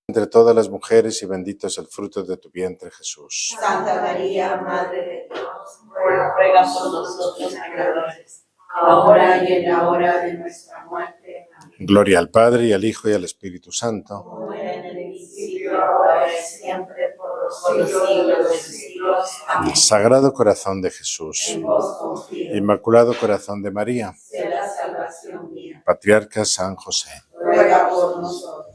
entre todas las mujeres y bendito es el fruto de tu vientre, Jesús. Santa María, Madre de Dios, ruega por nosotros pecadores, ahora y en la hora de nuestra muerte. Amén. Gloria al Padre, y al Hijo, y al Espíritu Santo. Como era en el principio, ahora y siempre, por los siglos de los siglos. Amén. Sagrado Corazón de Jesús, En vos confío, Inmaculado Corazón de María, sé la salvación mía. Patriarca San José. Ruega por nosotros.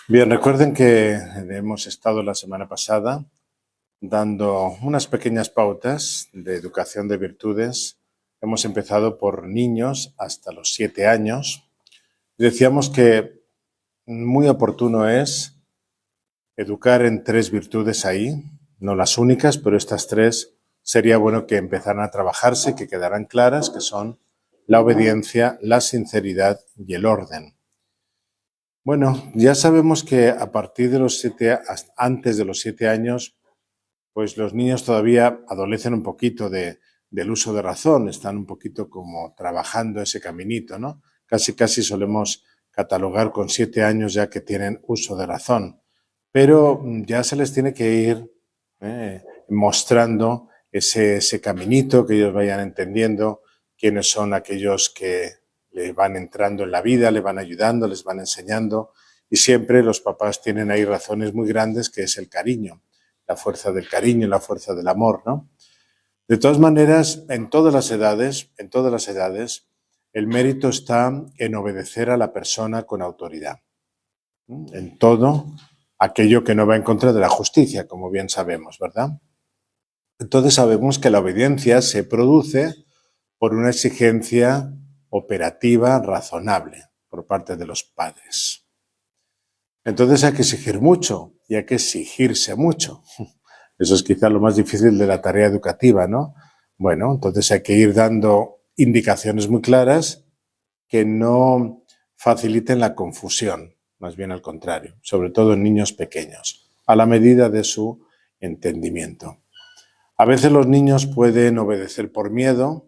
Bien, recuerden que hemos estado la semana pasada dando unas pequeñas pautas de educación de virtudes. Hemos empezado por niños hasta los 7 años. Decíamos que muy oportuno es educar en 3 virtudes ahí, no las únicas, pero estas 3 sería bueno que empezaran a trabajarse, que quedaran claras, que son la obediencia, la sinceridad y el orden. Bueno, ya sabemos que a partir de los 7, antes de los 7 años, pues los niños todavía adolecen un poquito del uso de razón, están un poquito como trabajando ese caminito, ¿no? Casi solemos catalogar con 7 años ya que tienen uso de razón, pero ya se les tiene que ir mostrando ese caminito, que ellos vayan entendiendo quiénes son aquellos que le van entrando en la vida, le van ayudando, les van enseñando, y siempre los papás tienen ahí razones muy grandes, que es el cariño, la fuerza del cariño, la fuerza del amor, ¿no? De todas maneras, en todas las edades, el mérito está en obedecer a la persona con autoridad, en todo aquello que no va en contra de la justicia, como bien sabemos, ¿verdad? Entonces sabemos que la obediencia se produce por una exigencia operativa razonable por parte de los padres. Entonces hay que exigir mucho y hay que exigirse mucho. Eso es quizá lo más difícil de la tarea educativa, ¿no? Bueno, entonces hay que ir dando indicaciones muy claras que no faciliten la confusión, más bien al contrario, sobre todo en niños pequeños, a la medida de su entendimiento. A veces los niños pueden obedecer por miedo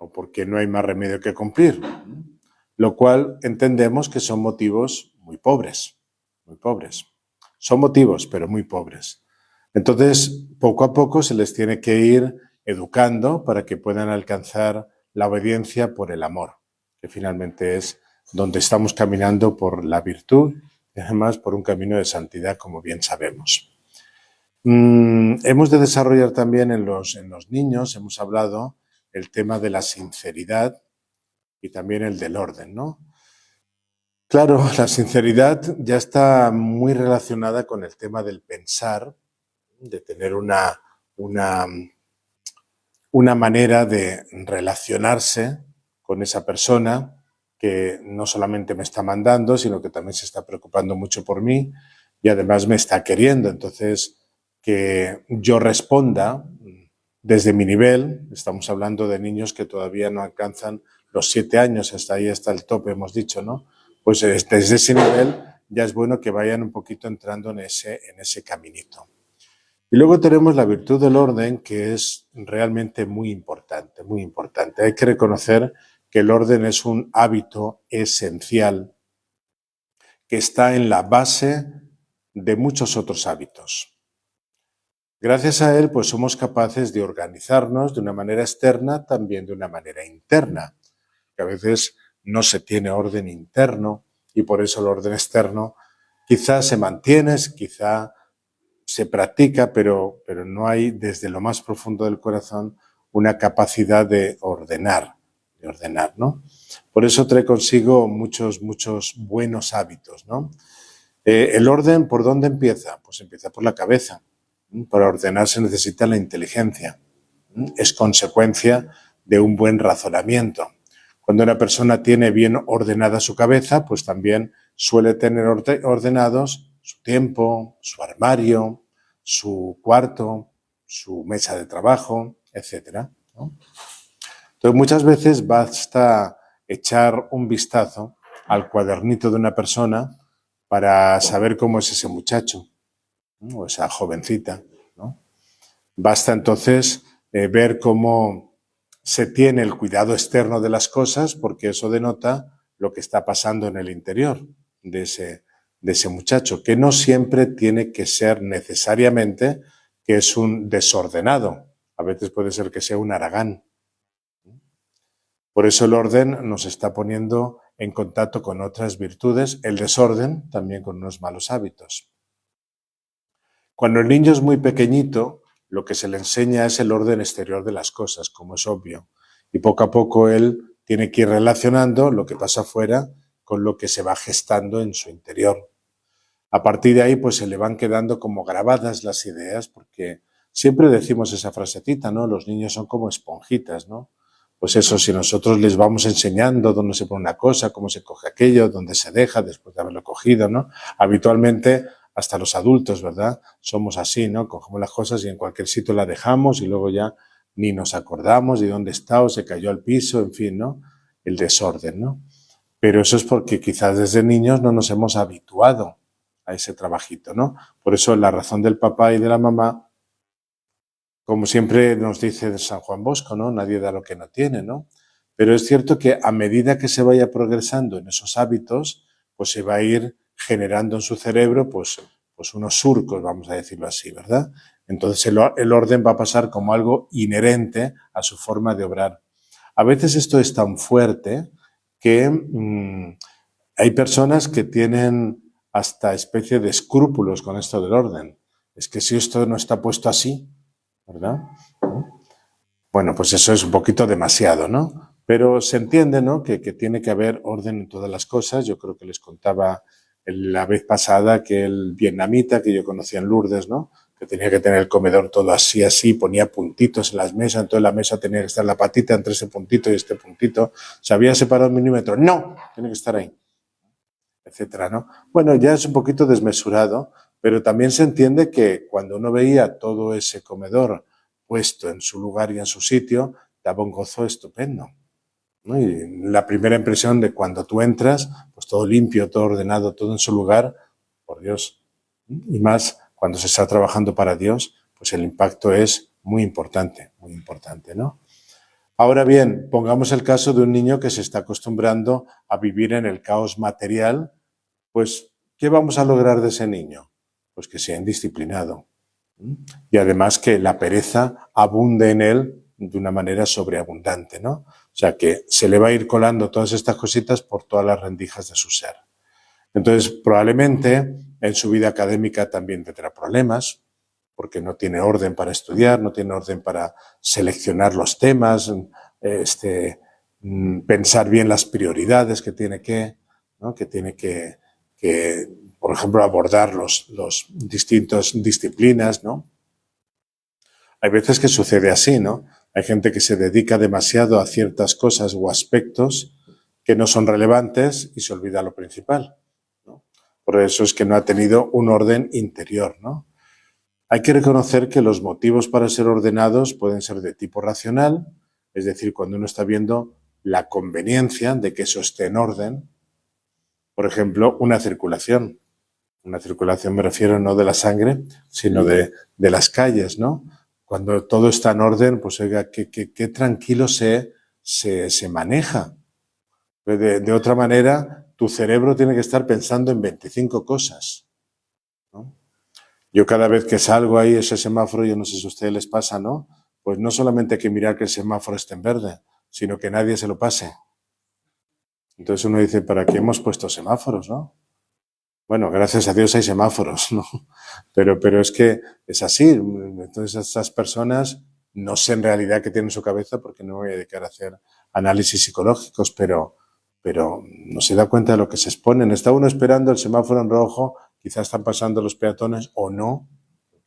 o porque no hay más remedio que cumplir, lo cual entendemos que son motivos muy pobres. Son motivos, pero muy pobres. Entonces, poco a poco se les tiene que ir educando para que puedan alcanzar la obediencia por el amor, que finalmente es donde estamos caminando por la virtud y además por un camino de santidad, como bien sabemos. Hemos de desarrollar también en los niños, hemos hablado, el tema de la sinceridad y también el del orden, ¿no? Claro, la sinceridad ya está muy relacionada con el tema del pensar, de tener una manera de relacionarse con esa persona que no solamente me está mandando, sino que también se está preocupando mucho por mí y además me está queriendo. Entonces, que yo responda desde mi nivel, estamos hablando de niños que todavía no alcanzan los 7 años, hasta ahí está el tope, hemos dicho, ¿no? Pues desde ese nivel ya es bueno que vayan un poquito entrando en ese caminito. Y luego tenemos la virtud del orden, que es realmente muy importante, muy importante. Hay que reconocer que el orden es un hábito esencial que está en la base de muchos otros hábitos. Gracias a él, pues somos capaces de organizarnos de una manera externa, también de una manera interna, que a veces no se tiene orden interno y por eso el orden externo quizá se mantiene, quizá se practica, pero no hay desde lo más profundo del corazón una capacidad de ordenar, ¿no? Por eso trae consigo muchos buenos hábitos, ¿no? El orden, ¿por dónde empieza? Pues empieza por la cabeza. Para ordenar se necesita la inteligencia. Es consecuencia de un buen razonamiento. Cuando una persona tiene bien ordenada su cabeza, pues también suele tener ordenados su tiempo, su armario, su cuarto, su mesa de trabajo, etc., ¿no? Entonces, muchas veces basta echar un vistazo al cuadernito de una persona para saber cómo es ese muchacho. o esa jovencita, ¿no? Basta entonces ver cómo se tiene el cuidado externo de las cosas, porque eso denota lo que está pasando en el interior de ese muchacho, que no siempre tiene que ser necesariamente que es un desordenado. A veces puede ser que sea un haragán. Por eso el orden nos está poniendo en contacto con otras virtudes, el desorden también con unos malos hábitos. Cuando el niño es muy pequeñito, lo que se le enseña es el orden exterior de las cosas, como es obvio. Y poco a poco él tiene que ir relacionando lo que pasa afuera con lo que se va gestando en su interior. A partir de ahí, pues se le van quedando como grabadas las ideas, porque siempre decimos esa frasecita, ¿no? Los niños son como esponjitas, ¿no? Pues eso, si nosotros les vamos enseñando dónde se pone una cosa, cómo se coge aquello, dónde se deja después de haberlo cogido, ¿no? Habitualmente, hasta los adultos, ¿verdad? Somos así, ¿no? Cogemos las cosas y en cualquier sitio las dejamos y luego ya ni nos acordamos de dónde está o se cayó al piso, en fin, ¿no? El desorden, ¿no? Pero eso es porque quizás desde niños no nos hemos habituado a ese trabajito, ¿no? Por eso la razón del papá y de la mamá, como siempre nos dice San Juan Bosco, ¿no? Nadie da lo que no tiene, ¿no? Pero es cierto que a medida que se vaya progresando en esos hábitos, pues se va a ir generando en su cerebro, pues unos surcos, vamos a decirlo así, ¿verdad? Entonces el orden va a pasar como algo inherente a su forma de obrar. A veces esto es tan fuerte que hay personas que tienen hasta especie de escrúpulos con esto del orden. Es que si esto no está puesto así, ¿verdad? Bueno, pues eso es un poquito demasiado, ¿no? Pero se entiende, ¿no? Que tiene que haber orden en todas las cosas. Yo creo que les contaba la vez pasada que el vietnamita que yo conocía en Lourdes, ¿no? Que tenía que tener el comedor todo así, ponía puntitos en las mesas, entonces la mesa tenía que estar la patita entre ese puntito y este puntito. ¿Se había separado un milímetro? No, tiene que estar ahí, etcétera, ¿no? Bueno, ya es un poquito desmesurado, pero también se entiende que cuando uno veía todo ese comedor puesto en su lugar y en su sitio, daba un gozo estupendo, ¿no? Y la primera impresión de cuando tú entras, pues todo limpio, todo ordenado, todo en su lugar, por Dios. Y más cuando se está trabajando para Dios, pues el impacto es muy importante, ¿no? Ahora bien, pongamos el caso de un niño que se está acostumbrando a vivir en el caos material, pues, ¿qué vamos a lograr de ese niño? Pues que sea indisciplinado. Y además que la pereza abunde en él de una manera sobreabundante, ¿no? O sea, que se le va a ir colando todas estas cositas por todas las rendijas de su ser. Entonces, probablemente en su vida académica también tendrá problemas, porque no tiene orden para estudiar, no tiene orden para seleccionar los temas, pensar bien las prioridades que tiene ¿no? Que tiene que, por ejemplo, abordar los distintas disciplinas, ¿no? Hay veces que sucede así, ¿no? Hay gente que se dedica demasiado a ciertas cosas o aspectos que no son relevantes y se olvida lo principal, ¿no? Por eso es que no ha tenido un orden interior, ¿no? Hay que reconocer que los motivos para ser ordenados pueden ser de tipo racional, es decir, cuando uno está viendo la conveniencia de que eso esté en orden. Por ejemplo, una circulación. Una circulación me refiero no de la sangre, sino de las calles, ¿no? Cuando todo está en orden, pues oiga, qué tranquilo se maneja. De otra manera, tu cerebro tiene que estar pensando en 25 cosas, ¿no? Yo cada vez que salgo ahí, ese semáforo, yo no sé si a ustedes les pasa, ¿no? Pues no solamente hay que mirar que el semáforo esté en verde, sino que nadie se lo pase. Entonces uno dice, ¿para qué hemos puesto semáforos, no? Bueno, gracias a Dios hay semáforos, ¿no? Pero es que es así. Entonces estas personas, no sé en realidad qué tienen en su cabeza porque no me voy a dedicar a hacer análisis psicológicos, pero no se da cuenta de lo que se exponen. Está uno esperando el semáforo en rojo, quizás están pasando los peatones o no,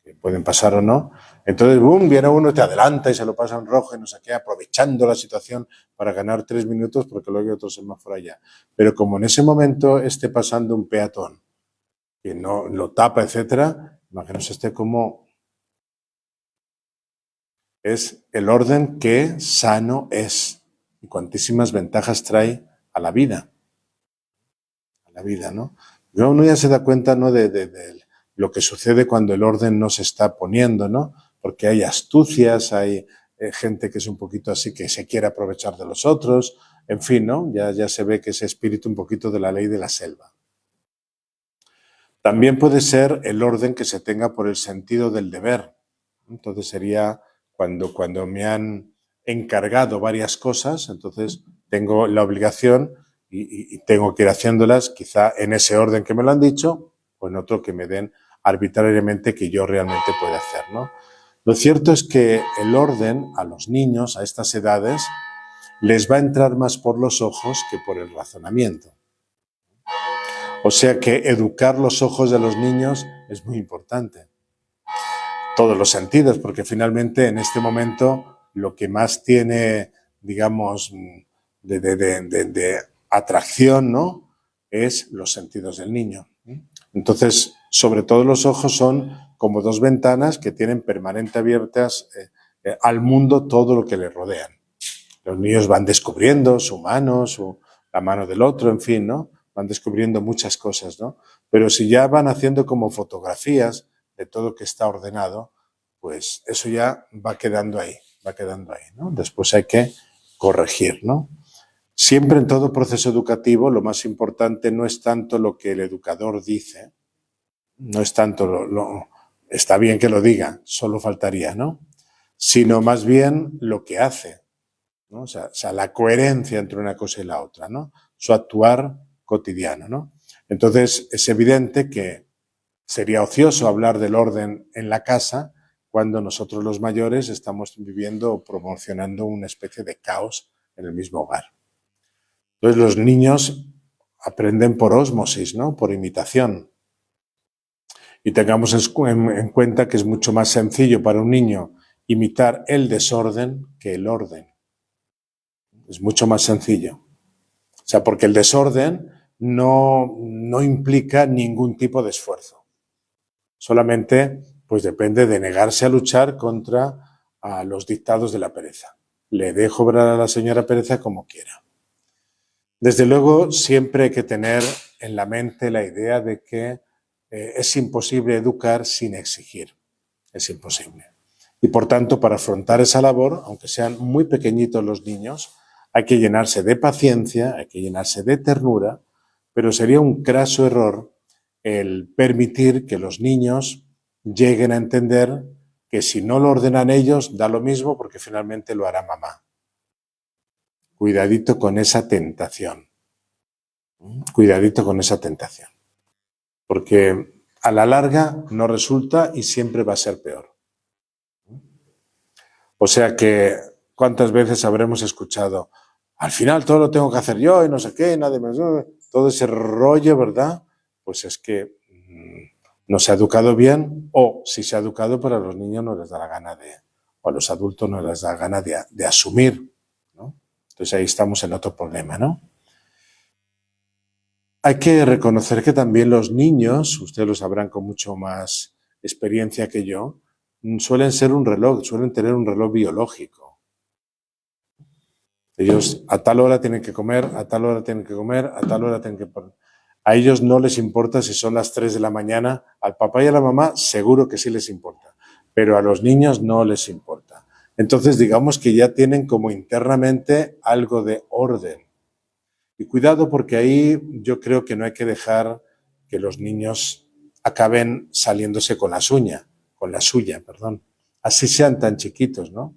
que pueden pasar o no. Entonces, boom, viene uno, te adelanta y se lo pasa en rojo y no sé qué, aprovechando la situación para ganar 3 minutos porque luego hay otro semáforo allá. Pero como en ese momento esté pasando un peatón que no lo tapa, etcétera, imagínense como es el orden que sano es y cuantísimas ventajas trae a la vida, ¿no? Uno ya se da cuenta, ¿no? lo que sucede cuando el orden no se está poniendo, ¿no? Porque hay astucias, hay gente que es un poquito así, que se quiere aprovechar de los otros, en fin, ¿no? Ya se ve que ese espíritu un poquito de la ley de la selva. También puede ser el orden que se tenga por el sentido del deber. Entonces sería cuando me han encargado varias cosas, entonces tengo la obligación y tengo que ir haciéndolas quizá en ese orden que me lo han dicho o en otro que me den arbitrariamente que yo realmente pueda hacer, ¿no? Lo cierto es que el orden a los niños, a estas edades, les va a entrar más por los ojos que por el razonamiento. O sea que educar los ojos de los niños es muy importante. Todos los sentidos, porque finalmente en este momento lo que más tiene, digamos, de atracción, ¿no?, es los sentidos del niño. Entonces, sobre todo los ojos son como dos ventanas que tienen permanente abiertas al mundo todo lo que le rodean. Los niños van descubriendo su mano, la mano del otro, en fin, ¿no? Van descubriendo muchas cosas, ¿no? Pero si ya van haciendo como fotografías de todo que está ordenado, pues eso ya va quedando ahí, ¿no? Después hay que corregir, ¿no? Siempre en todo proceso educativo lo más importante no es tanto lo que el educador dice, no es tanto está bien que lo diga, solo faltaría, ¿no? Sino más bien lo que hace, ¿no? O sea, la coherencia entre una cosa y la otra, ¿no? Su actuar cotidiano, ¿no? Entonces, es evidente que sería ocioso hablar del orden en la casa cuando nosotros los mayores estamos viviendo o promocionando una especie de caos en el mismo hogar. Entonces, los niños aprenden por ósmosis, ¿no? Por imitación. Y tengamos en cuenta que es mucho más sencillo para un niño imitar el desorden que el orden. Es mucho más sencillo. O sea, porque el desorden no implica ningún tipo de esfuerzo. Solamente, pues depende de negarse a luchar contra los dictados de la pereza. Le dejo obrar a la señora pereza como quiera. Desde luego, siempre hay que tener en la mente la idea de que es imposible educar sin exigir. Es imposible. Y por tanto, para afrontar esa labor, aunque sean muy pequeñitos los niños, hay que llenarse de paciencia, hay que llenarse de ternura, pero sería un craso error el permitir que los niños lleguen a entender que si no lo ordenan ellos, da lo mismo porque finalmente lo hará mamá. Cuidadito con esa tentación. Cuidadito con esa tentación. Porque a la larga no resulta y siempre va a ser peor. O sea que, ¿cuántas veces habremos escuchado? Al final todo lo tengo que hacer yo y no sé qué, nadie más. Todo ese rollo, ¿verdad? Pues es que no se ha educado bien, o si se ha educado, pero a los niños no les da la gana o a los adultos no les da la gana de asumir, ¿no? Entonces ahí estamos en otro problema, ¿no? Hay que reconocer que también los niños, ustedes lo sabrán con mucho más experiencia que yo, suelen tener un reloj biológico. Ellos a tal hora tienen que comer, a tal hora tienen que comer, a tal hora tienen que... A ellos no les importa si son las 3 de la mañana, al papá y a la mamá seguro que sí les importa, pero a los niños no les importa. Entonces digamos que ya tienen como internamente algo de orden. Y cuidado porque ahí yo creo que no hay que dejar que los niños acaben saliéndose con la suya, así sean tan chiquitos, ¿no?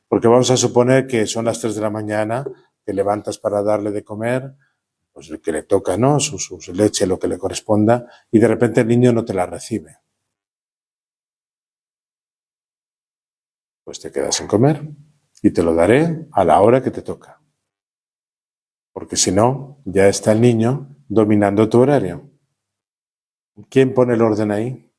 Porque vamos a suponer que son las 3 de la mañana, te levantas para darle de comer, pues el que le toca, ¿no? Su leche, lo que le corresponda, y de repente el niño no te la recibe. Pues te quedas sin comer y te lo daré a la hora que te toca. Porque si no, ya está el niño dominando tu horario. ¿Quién pone el orden ahí?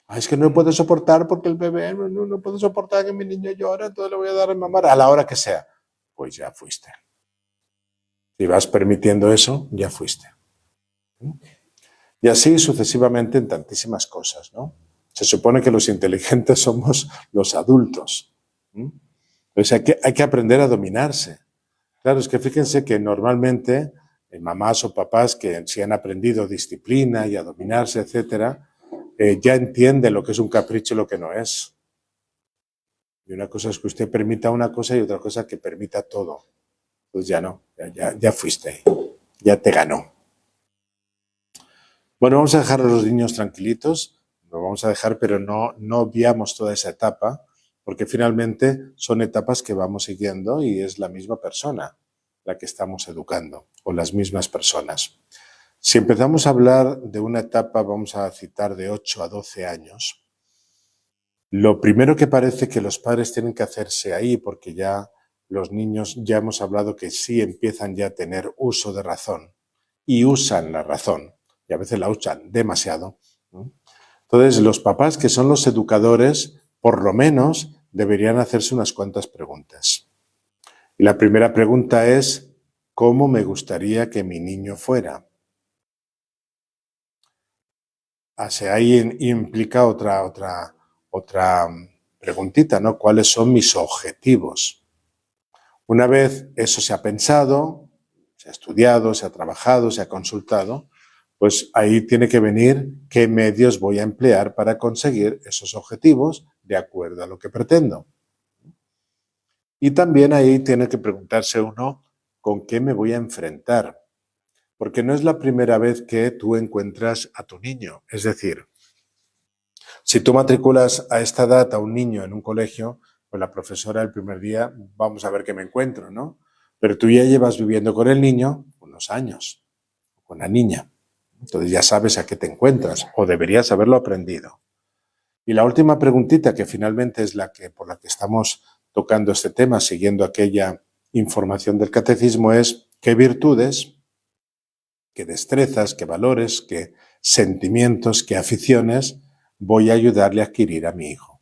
Es que no puedo soportar porque el bebé no puedo soportar que mi niño llore, entonces le voy a dar a mamar a la hora que sea. Pues ya fuiste. Si vas permitiendo eso, ya fuiste. Y así sucesivamente en tantísimas cosas, ¿no? Se supone que los inteligentes somos los adultos. Entonces hay que aprender a dominarse. Claro, es que fíjense que normalmente mamás o papás que si han aprendido disciplina y a dominarse, etcétera, ya entienden lo que es un capricho y lo que no es. Y una cosa es que usted permita una cosa y otra cosa que permita todo. Pues ya no, ya fuiste ahí, ya te ganó. Bueno, vamos a dejar a los niños tranquilitos, lo vamos a dejar, pero no obviamos toda esa etapa, porque finalmente son etapas que vamos siguiendo y es la misma persona la que estamos educando, o las mismas personas. Si empezamos a hablar de una etapa, vamos a citar de 8 a 12 años, lo primero que parece que los padres tienen que hacerse ahí, porque ya los niños, ya hemos hablado que sí empiezan ya a tener uso de razón y usan la razón, y a veces la usan demasiado. Entonces, los papás, que son los educadores, por lo menos deberían hacerse unas cuantas preguntas. Y la primera pregunta es, ¿cómo me gustaría que mi niño fuera? Ahí implica otra preguntita, ¿no? ¿Cuáles son mis objetivos? Una vez eso se ha pensado, se ha estudiado, se ha trabajado, se ha consultado, pues ahí tiene que venir qué medios voy a emplear para conseguir esos objetivos de acuerdo a lo que pretendo. Y también ahí tiene que preguntarse uno con qué me voy a enfrentar, porque no es la primera vez que tú encuentras a tu niño. Es decir, si tú matriculas a esta edad a un niño en un colegio, pues la profesora el primer día, vamos a ver qué me encuentro, ¿no? Pero tú ya llevas viviendo con el niño unos años, con la niña. Entonces ya sabes a qué te encuentras, o deberías haberlo aprendido. Y la última preguntita, que finalmente es por la que estamos tocando este tema, siguiendo aquella información del catecismo, es qué virtudes, qué destrezas, qué valores, qué sentimientos, qué aficiones voy a ayudarle a adquirir a mi hijo.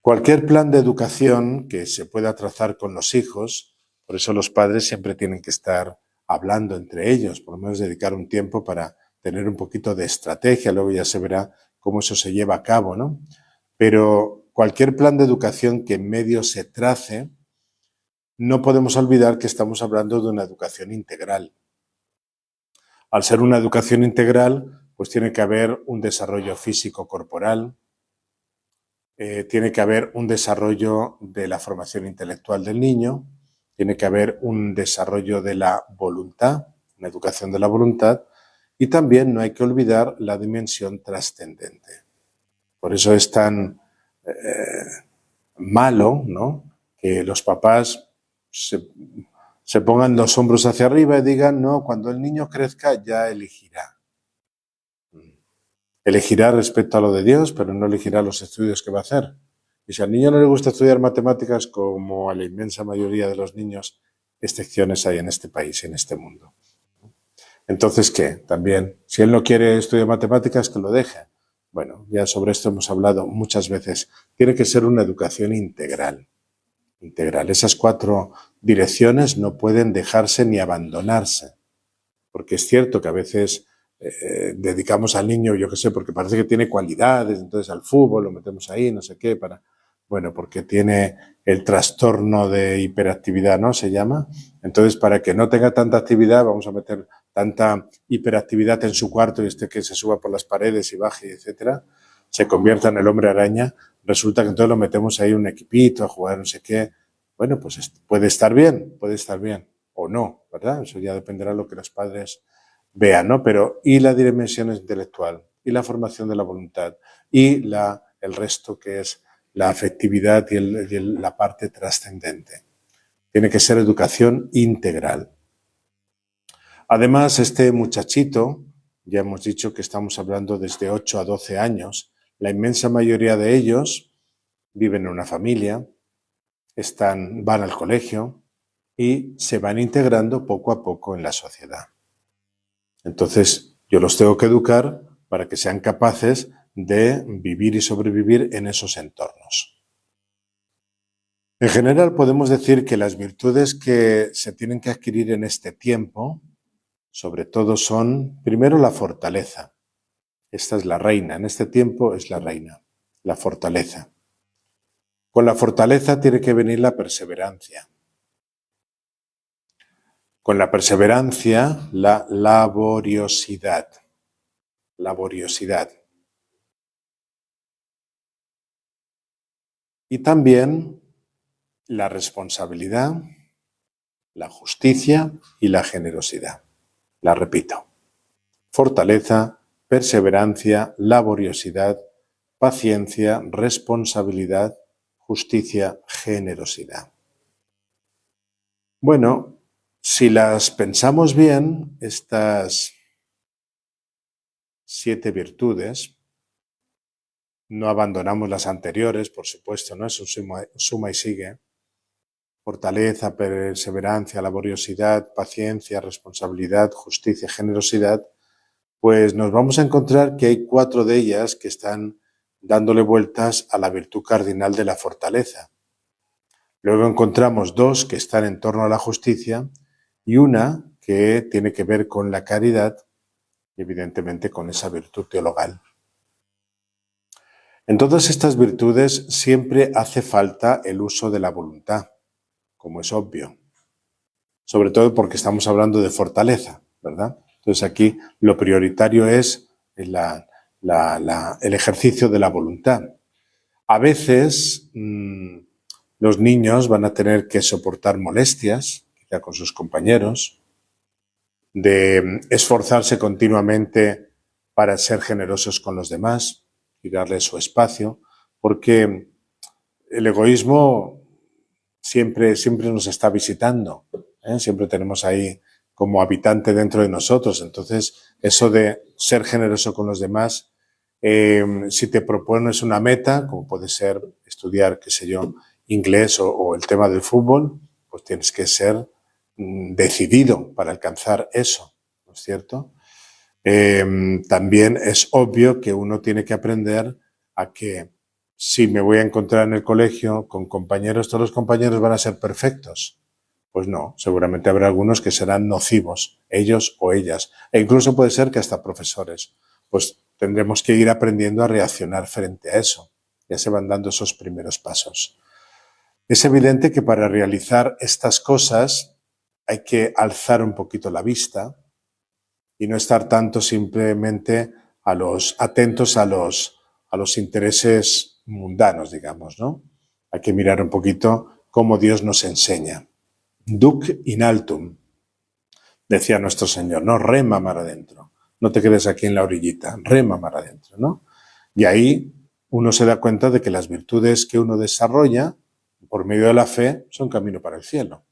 Cualquier plan de educación que se pueda trazar con los hijos, por eso los padres siempre tienen que estar hablando entre ellos, por lo menos dedicar un tiempo para tener un poquito de estrategia, luego ya se verá cómo eso se lleva a cabo, ¿no? Pero cualquier plan de educación que en medio se trace, no podemos olvidar que estamos hablando de una educación integral. Al ser una educación integral, pues tiene que haber un desarrollo físico-corporal, tiene que haber un desarrollo de la formación intelectual del niño, tiene que haber un desarrollo de la voluntad, una educación de la voluntad, y también no hay que olvidar la dimensión trascendente. Por eso es tan malo, ¿no?, que los papás se pongan los hombros hacia arriba y digan, no, cuando el niño crezca ya elegirá. Elegirá respecto a lo de Dios, pero no elegirá los estudios que va a hacer. Y si al niño no le gusta estudiar matemáticas, como a la inmensa mayoría de los niños, excepciones hay en este país y en este mundo. Entonces, ¿qué? También, si él no quiere estudiar matemáticas, que lo deje. Bueno, ya sobre esto hemos hablado muchas veces. Tiene que ser una educación integral. Integral. Esas 4 direcciones no pueden dejarse ni abandonarse. Porque es cierto que a veces dedicamos al niño, yo qué sé, porque parece que tiene cualidades, entonces al fútbol lo metemos ahí, no sé qué, bueno, porque tiene el trastorno de hiperactividad, ¿no? Se llama. Entonces, para que no tenga tanta actividad, vamos a meter tanta hiperactividad en su cuarto y que se suba por las paredes y baje, etcétera, se convierta en el hombre araña. Resulta que entonces lo metemos ahí un equipito a jugar no sé qué. Bueno, pues puede estar bien o no, ¿verdad? Eso ya dependerá de lo que los padres vean, ¿no? Pero y la dimensión intelectual, y la formación de la voluntad, y el resto que es la afectividad y la parte trascendente. Tiene que ser educación integral. Además, este muchachito, ya hemos dicho que estamos hablando desde 8 a 12 años, la inmensa mayoría de ellos viven en una familia, van al colegio y se van integrando poco a poco en la sociedad. Entonces, yo los tengo que educar para que sean capaces de vivir y sobrevivir en esos entornos. En general, podemos decir que las virtudes que se tienen que adquirir en este tiempo, sobre todo son, primero, la fortaleza. Esta es la reina, en este tiempo es la reina, la fortaleza. Con la fortaleza tiene que venir la perseverancia. Con la perseverancia, la laboriosidad. Laboriosidad. Y también la responsabilidad, la justicia y la generosidad. La repito. Fortaleza, perseverancia, laboriosidad, paciencia, responsabilidad, justicia, generosidad. Bueno, si las pensamos bien, estas 7 virtudes, no abandonamos las anteriores, por supuesto, ¿no? Es un suma y sigue. Fortaleza, perseverancia, laboriosidad, paciencia, responsabilidad, justicia, generosidad, pues nos vamos a encontrar que hay 4 de ellas que están dándole vueltas a la virtud cardinal de la fortaleza. Luego encontramos 2 que están en torno a la justicia y una que tiene que ver con la caridad y evidentemente con esa virtud teologal. En todas estas virtudes siempre hace falta el uso de la voluntad, como es obvio, sobre todo porque estamos hablando de fortaleza, ¿verdad? Entonces aquí lo prioritario es el ejercicio de la voluntad. A veces los niños van a tener que soportar molestias, quizá con sus compañeros, de esforzarse continuamente para ser generosos con los demás y darles su espacio, porque el egoísmo siempre nos está visitando, ¿eh? Siempre tenemos ahí como habitante dentro de nosotros. Entonces, eso de ser generoso con los demás, si te propones una meta, como puede ser estudiar, qué sé yo, inglés o el tema del fútbol, pues tienes que ser decidido para alcanzar eso, ¿no es cierto? También es obvio que uno tiene que aprender a que si me voy a encontrar en el colegio con compañeros, todos los compañeros van a ser perfectos. Pues no, seguramente habrá algunos que serán nocivos, ellos o ellas, e incluso puede ser que hasta profesores. Pues tendremos que ir aprendiendo a reaccionar frente a eso. Ya se van dando esos primeros pasos. Es evidente que para realizar estas cosas hay que alzar un poquito la vista y no estar tanto simplemente atentos a los intereses mundanos, digamos, ¿no? Hay que mirar un poquito cómo Dios nos enseña. Duc in altum, decía nuestro Señor, ¿no? Rema mar adentro. No te quedes aquí en la orillita, rema mar adentro, ¿no? Y ahí uno se da cuenta de que las virtudes que uno desarrolla por medio de la fe son camino para el cielo,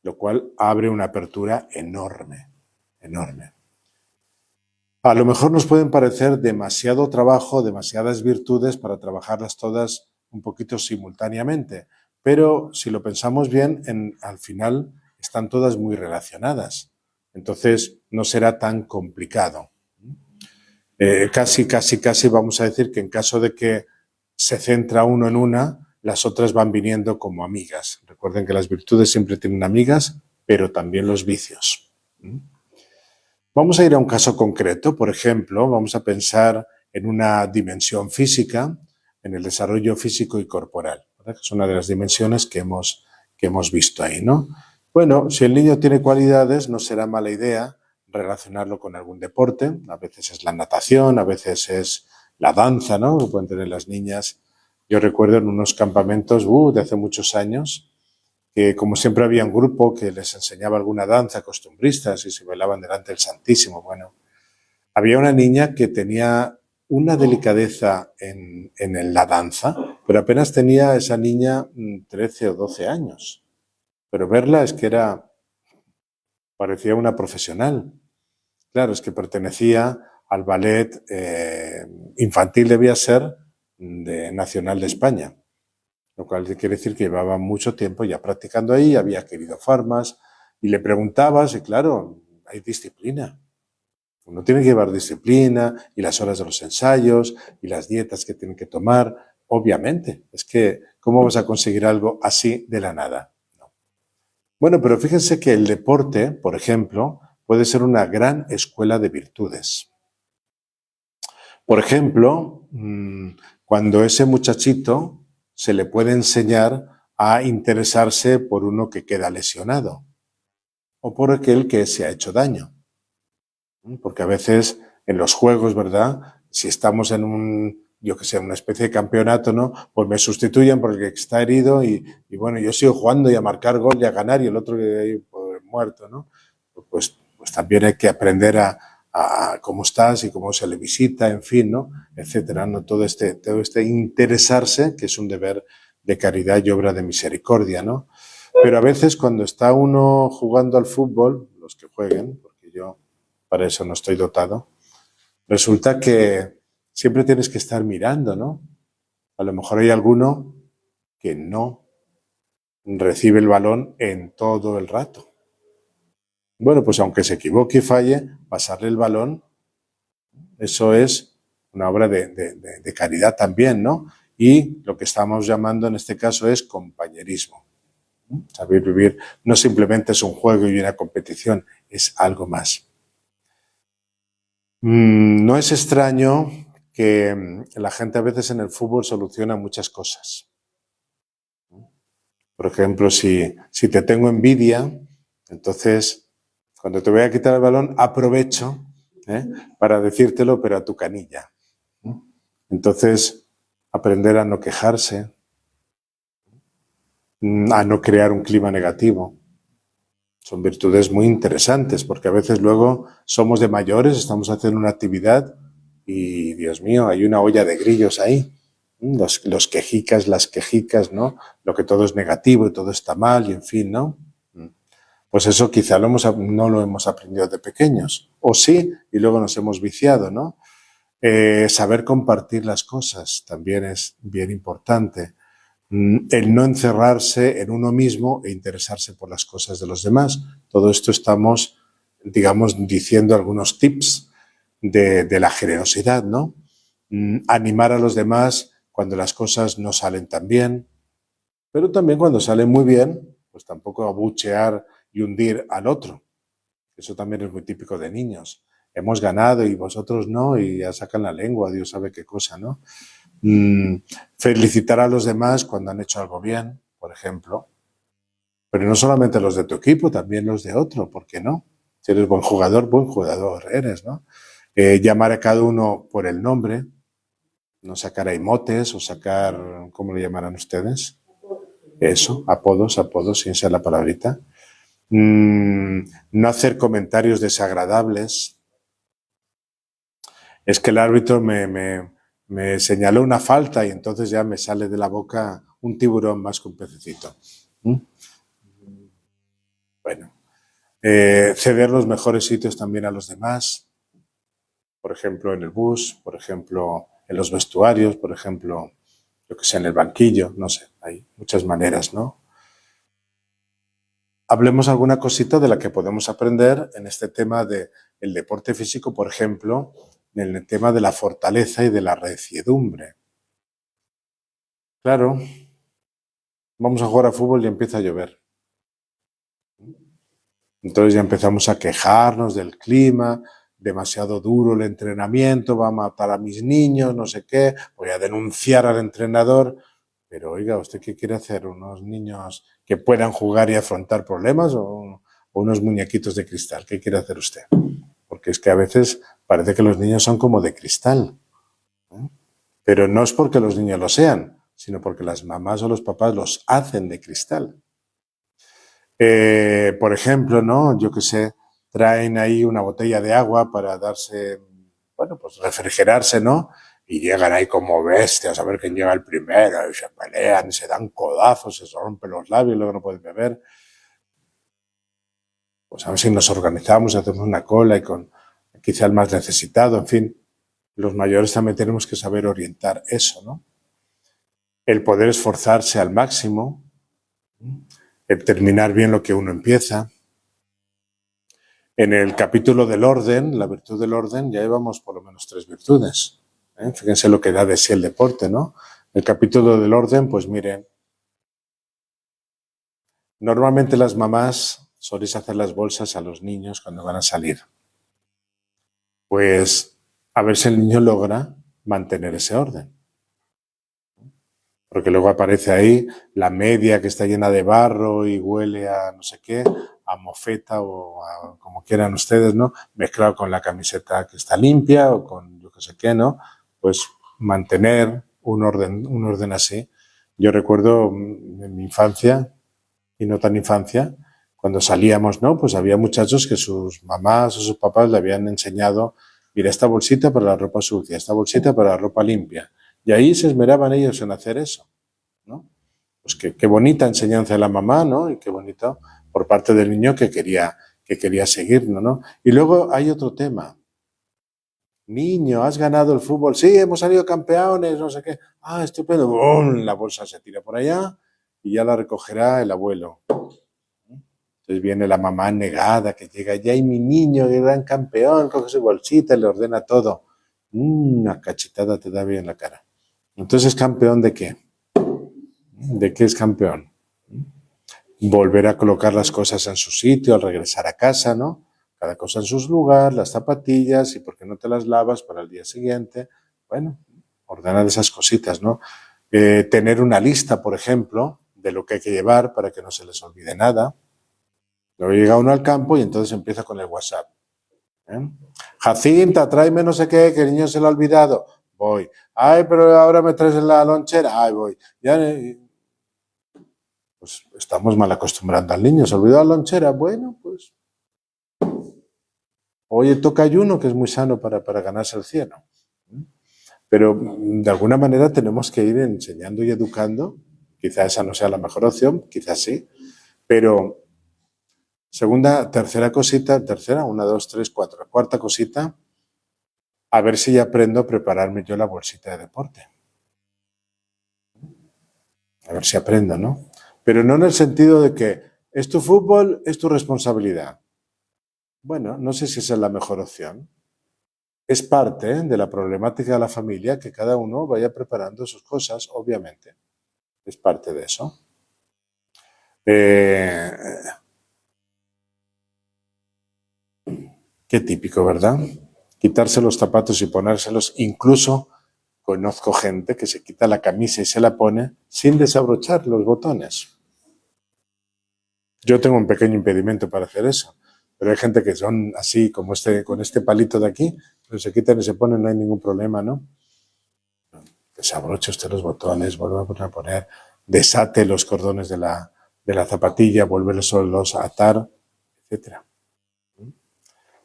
lo cual abre una apertura enorme, enorme. A lo mejor nos pueden parecer demasiado trabajo, demasiadas virtudes para trabajarlas todas un poquito simultáneamente, pero si lo pensamos bien, al final están todas muy relacionadas. Entonces no será tan complicado. Casi vamos a decir que en caso de que se centra uno en una, las otras van viniendo como amigas. Recuerden que las virtudes siempre tienen amigas, pero también los vicios. Vamos a ir a un caso concreto, por ejemplo, vamos a pensar en una dimensión física, en el desarrollo físico y corporal, ¿verdad? Que es una de las dimensiones que hemos visto ahí, ¿no? Bueno, si el niño tiene cualidades, no será mala idea relacionarlo con algún deporte. A veces es la natación, a veces es la danza, ¿no? Que pueden tener las niñas. Yo recuerdo en unos campamentos de hace muchos años, que como siempre había un grupo que les enseñaba alguna danza costumbristas y se bailaban delante del Santísimo. Bueno, había una niña que tenía una delicadeza en la danza, pero apenas tenía esa niña 13 o 12 años. Pero verla es que parecía una profesional. Claro, es que pertenecía al ballet infantil, debía ser, nacional de España. Lo cual quiere decir que llevaba mucho tiempo ya practicando ahí, había querido formas, y le preguntabas, y claro, hay disciplina. Uno tiene que llevar disciplina, y las horas de los ensayos, y las dietas que tienen que tomar. Obviamente, es que, ¿cómo vas a conseguir algo así de la nada? No. Bueno, pero fíjense que el deporte, por ejemplo, puede ser una gran escuela de virtudes. Por ejemplo, cuando ese muchachito se le puede enseñar a interesarse por uno que queda lesionado. o por aquel que se ha hecho daño. Porque a veces en los juegos, ¿verdad? Si estamos en una especie de campeonato, ¿no? Pues me sustituyen porque está herido y bueno, yo sigo jugando y a marcar gol y a ganar y el otro que ahí pues, muerto, ¿no? Pues también hay que aprender a cómo estás y cómo se le visita, en fin, ¿no? Etcétera, ¿no? Todo este interesarse, que es un deber de caridad y obra de misericordia, ¿no? Pero a veces cuando está uno jugando al fútbol, los que jueguen, porque yo para eso no estoy dotado, resulta que siempre tienes que estar mirando, ¿no? A lo mejor hay alguno que no recibe el balón en todo el rato. Bueno, pues aunque se equivoque y falle, pasarle el balón, eso es una obra de caridad también, ¿no? Y lo que estamos llamando en este caso es compañerismo. Saber vivir no simplemente es un juego y una competición, es algo más. No es extraño que la gente a veces en el fútbol soluciona muchas cosas. Por ejemplo, si te tengo envidia, entonces cuando te voy a quitar el balón aprovecho para decírtelo, pero a tu canilla. Entonces, aprender a no quejarse, a no crear un clima negativo. Son virtudes muy interesantes porque a veces luego somos de mayores, estamos haciendo una actividad y, Dios mío, hay una olla de grillos ahí. Los quejicas, las quejicas, ¿no? Lo que todo es negativo y todo está mal y en fin, ¿no? Pues eso quizá no lo hemos aprendido de pequeños. O sí, y luego nos hemos viciado, ¿no? Saber compartir las cosas también es bien importante. El no encerrarse en uno mismo e interesarse por las cosas de los demás. Todo esto estamos, digamos, diciendo algunos tips de la generosidad, ¿no? Animar a los demás cuando las cosas no salen tan bien, pero también cuando salen muy bien, pues tampoco abuchear y hundir al otro. Eso también es muy típico de niños. Hemos ganado y vosotros no, y ya sacan la lengua, Dios sabe qué cosa, ¿no? Felicitar a los demás cuando han hecho algo bien, por ejemplo. Pero no solamente los de tu equipo, también los de otro, ¿por qué no? Si eres buen jugador eres, ¿no? Llamar a cada uno por el nombre, no sacar ahí motes o sacar, ¿cómo le llamarán ustedes? Eso, apodos, sin ser la palabrita. No hacer comentarios desagradables. Es que el árbitro me señaló una falta y entonces ya me sale de la boca un tiburón más que un pececito. Bueno, ceder los mejores sitios también a los demás, por ejemplo en el bus, por ejemplo en los vestuarios, por ejemplo, yo que sé, en el banquillo, no sé, hay muchas maneras, ¿no? Hablemos alguna cosita de la que podemos aprender en este tema del deporte físico, por ejemplo, en el tema de la fortaleza y de la reciedumbre. Claro, vamos a jugar a fútbol y empieza a llover. Entonces ya empezamos a quejarnos del clima, demasiado duro el entrenamiento, va a matar a mis niños, no sé qué, voy a denunciar al entrenador. Pero oiga, ¿usted qué quiere hacer? ¿Unos niños que puedan jugar y afrontar problemas o unos muñequitos de cristal? ¿Qué quiere hacer usted? Porque es que a veces parece que los niños son como de cristal. Pero no es porque los niños lo sean, sino porque las mamás o los papás los hacen de cristal. Por ejemplo, ¿no? Yo que sé, traen ahí una botella de agua para darse, bueno, pues refrigerarse, ¿no? Y llegan ahí como bestias a ver quién llega el primero y se pelean, y se dan codazos, se rompen los labios y luego no pueden beber. Pues a ver si nos organizamos, hacemos una cola y con quizá el más necesitado, en fin. Los mayores también tenemos que saber orientar eso, ¿no? El poder esforzarse al máximo, el terminar bien lo que uno empieza. En el capítulo del orden, la virtud del orden, ya llevamos por lo menos 3 virtudes. Fíjense lo que da de sí el deporte, ¿no? El capítulo del orden, pues miren, normalmente las mamás soléis hacer las bolsas a los niños cuando van a salir. Pues a ver si el niño logra mantener ese orden. Porque luego aparece ahí la media que está llena de barro y huele a no sé qué. a mofeta o a, como quieran ustedes, ¿no? Mezclado con la camiseta que está limpia o con yo que sé qué, ¿no? Pues mantener un orden así. Yo recuerdo en mi infancia, y no tan infancia, cuando salíamos, ¿no? Pues había muchachos que sus mamás o sus papás le habían enseñado, mira, esta bolsita para la ropa sucia, esta bolsita para la ropa limpia. Y ahí se esmeraban ellos en hacer eso, ¿no? Pues qué bonita enseñanza de la mamá, ¿no? Y qué bonito por parte del niño que quería seguirnos, ¿no? Y luego hay otro tema. Niño, has ganado el fútbol. Sí, hemos salido campeones, no sé qué. Ah, estupendo. ¡Bum! La bolsa se tira por allá y ya la recogerá el abuelo. Entonces viene la mamá negada que llega, ya hay mi niño, el gran campeón, coge su bolsita, le ordena todo. Una cachetada te da bien la cara. Entonces, ¿campeón de qué? ¿De qué es campeón? Volver a colocar las cosas en su sitio al regresar a casa, ¿no? Cada cosa en su lugar, las zapatillas, y por qué no te las lavas para el día siguiente. Bueno, ordenar esas cositas, ¿no? Tener una lista, por ejemplo, de lo que hay que llevar para que no se les olvide nada. Luego llega uno al campo y entonces empieza con el WhatsApp. Jacinta, tráeme no sé qué, que el niño se lo ha olvidado. Voy. Ay, pero ahora me traes la lonchera. Ay, voy. Ya, pues estamos mal acostumbrando al niño. ¿Se olvidó la lonchera? Bueno, pues. Oye, toca ayuno, que es muy sano para ganarse el cielo. Pero de alguna manera tenemos que ir enseñando y educando. Quizá esa no sea la mejor opción, quizás sí. Pero tercera cosita, una, dos, tres, cuatro. Cuarta cosita, a ver si ya aprendo a prepararme yo la bolsita de deporte. A ver si aprendo, ¿no? Pero no en el sentido de que es tu fútbol, es tu responsabilidad. Bueno, no sé si esa es la mejor opción. Es parte de la problemática de la familia que cada uno vaya preparando sus cosas, obviamente. Es parte de eso. Qué típico, ¿verdad? Quitarse los zapatos y ponérselos. Incluso conozco gente que se quita la camisa y se la pone sin desabrochar los botones. Yo tengo un pequeño impedimento para hacer eso, pero hay gente que son así, como con este palito de aquí, pero se quitan y se ponen, no hay ningún problema, ¿no? Desabroche usted los botones, vuelve a poner, desate los cordones de la zapatilla, vuélvelos a atar, etc.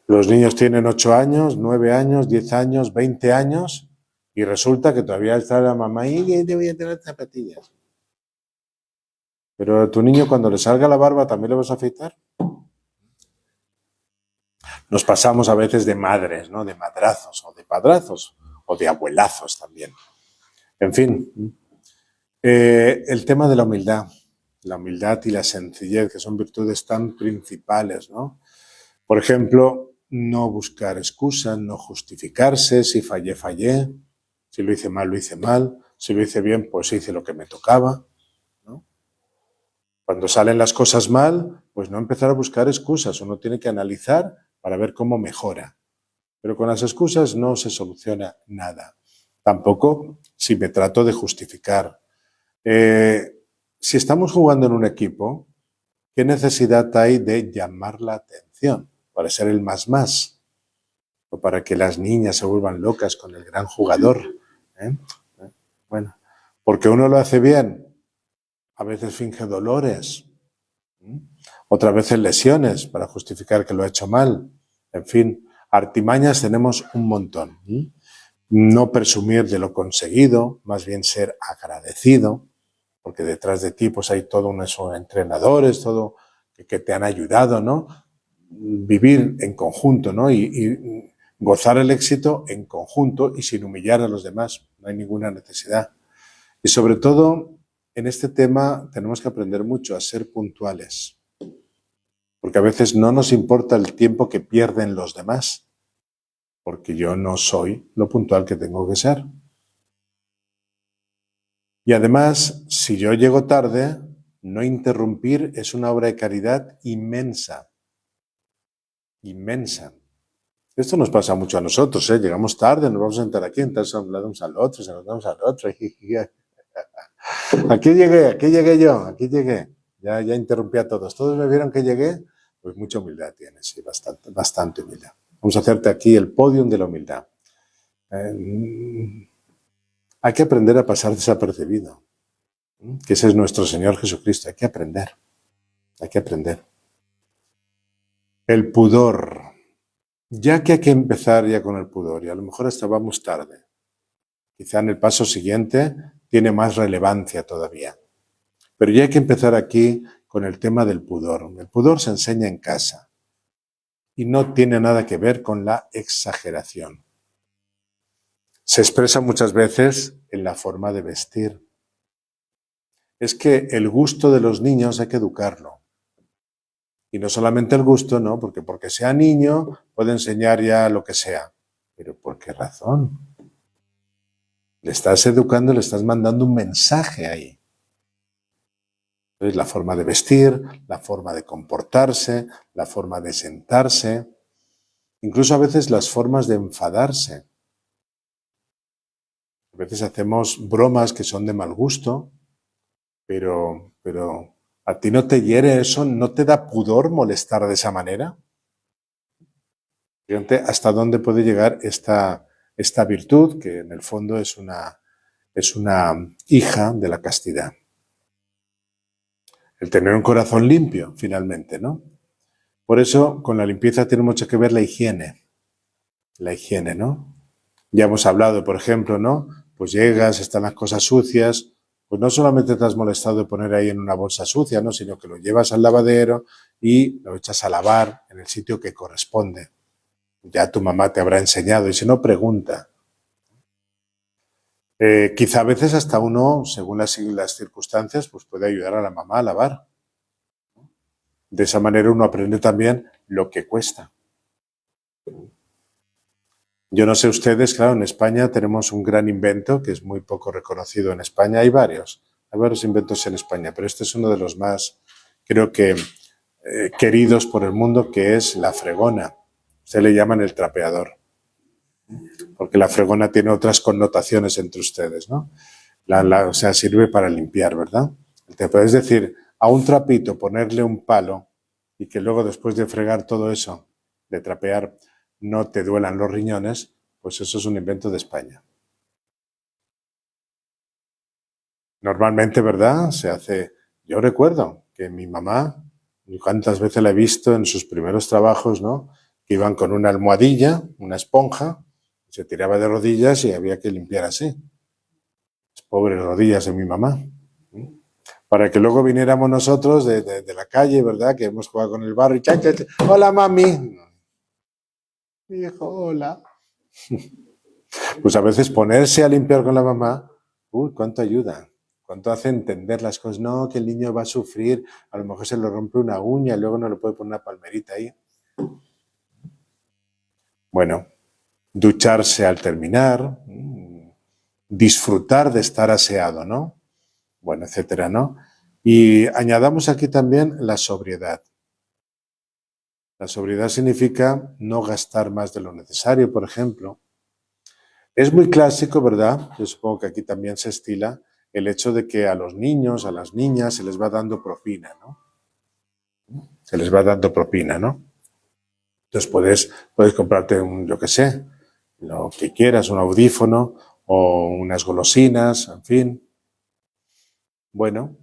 Los niños tienen 8 años, 9 años, 10 años, 20 años y resulta que todavía está la mamá y te voy a tener zapatillas. Pero a tu niño cuando le salga la barba también le vas a afeitar. Nos pasamos a veces de madres, ¿no? De madrazos o de padrazos o de abuelazos también. En fin, el tema de la humildad y la sencillez, que son virtudes tan principales, ¿no? Por ejemplo, no buscar excusas, no justificarse, si fallé, fallé, si lo hice mal, si lo hice bien, pues hice lo que me tocaba, ¿no? Cuando salen las cosas mal, pues no empezar a buscar excusas, uno tiene que analizar para ver cómo mejora. Pero con las excusas no se soluciona nada. Tampoco si me trato de justificar. Si estamos jugando en un equipo, ¿qué necesidad hay de llamar la atención? Para ser el más, o para que las niñas se vuelvan locas con el gran jugador. Bueno, porque uno lo hace bien, a veces finge dolores, otras veces lesiones para justificar que lo ha hecho mal. En fin, artimañas tenemos un montón. No presumir de lo conseguido, más bien ser agradecido, porque detrás de ti pues hay todo unos entrenadores, todo que te han ayudado, ¿no? Vivir en conjunto, ¿no? Y gozar el éxito en conjunto y sin humillar a los demás. No hay ninguna necesidad. Y sobre todo, en este tema tenemos que aprender mucho a ser puntuales. Porque a veces no nos importa el tiempo que pierden los demás. Porque yo no soy lo puntual que tengo que ser. Y además, si yo llego tarde, no interrumpir es una obra de caridad inmensa. Inmensa. Esto nos pasa mucho a nosotros, ¿eh? Llegamos tarde, nos vamos a sentar aquí, entonces hablamos al otro, se nos damos al otro. Aquí llegué yo. Ya interrumpí a todos. Todos me vieron que llegué, Pues mucha humildad tienes, sí, bastante humildad. Vamos a hacerte aquí el podium de la humildad. Hay que aprender a pasar desapercibido, que ese es nuestro Señor Jesucristo. Hay que aprender, hay que aprender. El pudor, ya que hay que empezar ya con el pudor, y a lo mejor hasta vamos tarde. Quizá en el paso siguiente tiene más relevancia todavía. Pero ya hay que empezar aquí con el tema del pudor. El pudor se enseña en casa y no tiene nada que ver con la exageración. Se expresa muchas veces en la forma de vestir. Es que el gusto de los niños hay que educarlo. Y no solamente el gusto, ¿no? Porque sea niño puede enseñar ya lo que sea. ¿Pero por qué razón? Le estás educando, le estás mandando un mensaje ahí. Entonces, la forma de vestir, la forma de comportarse, la forma de sentarse, incluso a veces las formas de enfadarse. A veces hacemos bromas que son de mal gusto, pero ¿a ti no te hiere eso? ¿No te da pudor molestar de esa manera? Fíjate hasta dónde puede llegar esta virtud, que en el fondo es una hija de la castidad. El tener un corazón limpio, finalmente, ¿no? Por eso, con la limpieza tiene mucho que ver la higiene. La higiene, ¿no? Ya hemos hablado, por ejemplo, ¿no? Pues llegas, están las cosas sucias, pues no solamente te has molestado de poner ahí en una bolsa sucia, ¿no? Sino que lo llevas al lavadero y lo echas a lavar en el sitio que corresponde. Ya tu mamá te habrá enseñado, y si no, pregunta. Quizá a veces hasta uno, según las circunstancias, pues puede ayudar a la mamá a lavar. De esa manera uno aprende también lo que cuesta. Yo no sé ustedes, claro, en España tenemos un gran invento que es muy poco reconocido en España. Hay varios inventos en España, pero este es uno de los más, creo que, queridos por el mundo, que es la fregona. Se le llaman el trapeador, porque la fregona tiene otras connotaciones entre ustedes, ¿no? O sea, sirve para limpiar, ¿verdad? Es decir, a un trapito ponerle un palo y que luego después de fregar todo eso, de trapear, no te duelan los riñones, pues eso es un invento de España. Normalmente, ¿verdad? Se hace... Yo recuerdo que mi mamá, cuántas veces la he visto en sus primeros trabajos, ¿no? Que iban con una almohadilla, una esponja, se tiraba de rodillas y había que limpiar así. Las pobres rodillas de mi mamá. Para que luego viniéramos nosotros de la calle, ¿verdad? Que hemos jugado con el barro y hola, mami. Hijo, hola. Pues a veces ponerse a limpiar con la mamá, cuánto ayuda, cuánto hace entender las cosas. No, que el niño va a sufrir, a lo mejor se le rompe una uña y luego no le puede poner una palmerita ahí. Bueno, ducharse al terminar, disfrutar de estar aseado, ¿no? Bueno, etcétera, ¿no? Y añadamos aquí también la sobriedad. La sobriedad significa no gastar más de lo necesario, por ejemplo. Es muy clásico, ¿verdad? Yo supongo que aquí también se estila el hecho de que a los niños, a las niñas, se les va dando propina, ¿no? Se les va dando propina, ¿no? Entonces puedes comprarte yo qué sé, lo que quieras, un audífono o unas golosinas, en fin. Bueno,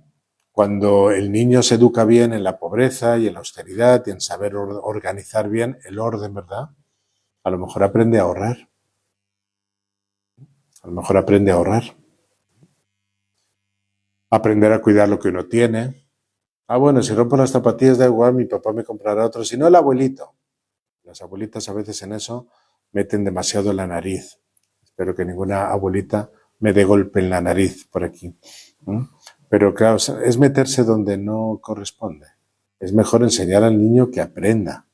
cuando el niño se educa bien en la pobreza y en la austeridad y en saber organizar bien el orden, ¿verdad? A lo mejor aprende a ahorrar. A lo mejor aprende a ahorrar. Aprender a cuidar lo que uno tiene. Bueno, si rompo las zapatillas da igual, mi papá me comprará otro. Si no, el abuelito. Las abuelitas a veces en eso meten demasiado la nariz. Espero que ninguna abuelita me dé golpe en la nariz por aquí. Pero claro, es meterse donde no corresponde. Es mejor enseñar al niño que aprenda,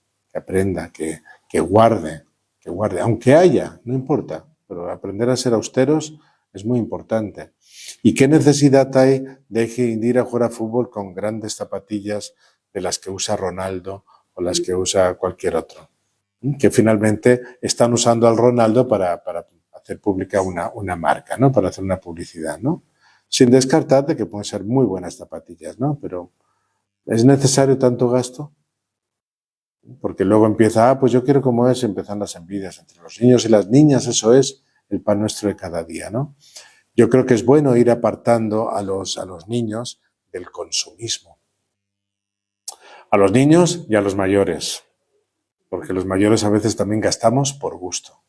que guarde, aunque haya, no importa, pero aprender a ser austeros es muy importante. ¿Y qué necesidad hay de ir a jugar a fútbol con grandes zapatillas de las que usa Ronaldo o las que usa cualquier otro? Que finalmente están usando al Ronaldo para hacer pública una marca, ¿no? Para hacer una publicidad, ¿no? Sin descartar de que pueden ser muy buenas zapatillas, ¿no? Pero ¿es necesario tanto gasto? Porque luego empieza, pues yo quiero como es, empiezan las envidias entre los niños y las niñas, eso es el pan nuestro de cada día, ¿no? Yo creo que es bueno ir apartando a los niños del consumismo. A los niños y a los mayores, porque los mayores a veces también gastamos por gusto.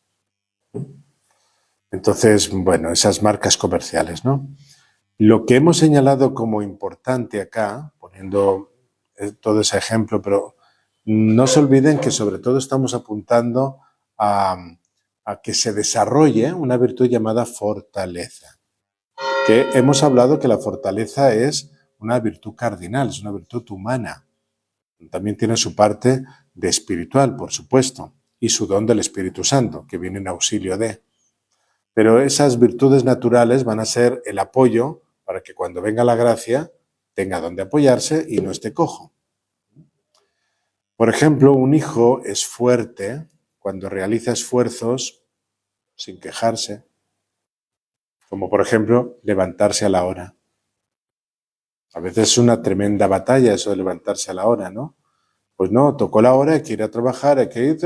Entonces, bueno, esas marcas comerciales, ¿no? Lo que hemos señalado como importante acá, poniendo todo ese ejemplo, pero no se olviden que sobre todo estamos apuntando a que se desarrolle una virtud llamada fortaleza. Que hemos hablado que la fortaleza es una virtud cardinal, es una virtud humana. También tiene su parte de espiritual, por supuesto, y su don del Espíritu Santo, que viene en auxilio de. Pero esas virtudes naturales van a ser el apoyo para que cuando venga la gracia tenga donde apoyarse y no esté cojo. Por ejemplo, un hijo es fuerte cuando realiza esfuerzos sin quejarse, como por ejemplo levantarse a la hora. A veces es una tremenda batalla eso de levantarse a la hora, ¿no? Pues no, tocó la hora, hay que ir a trabajar, hay que ir.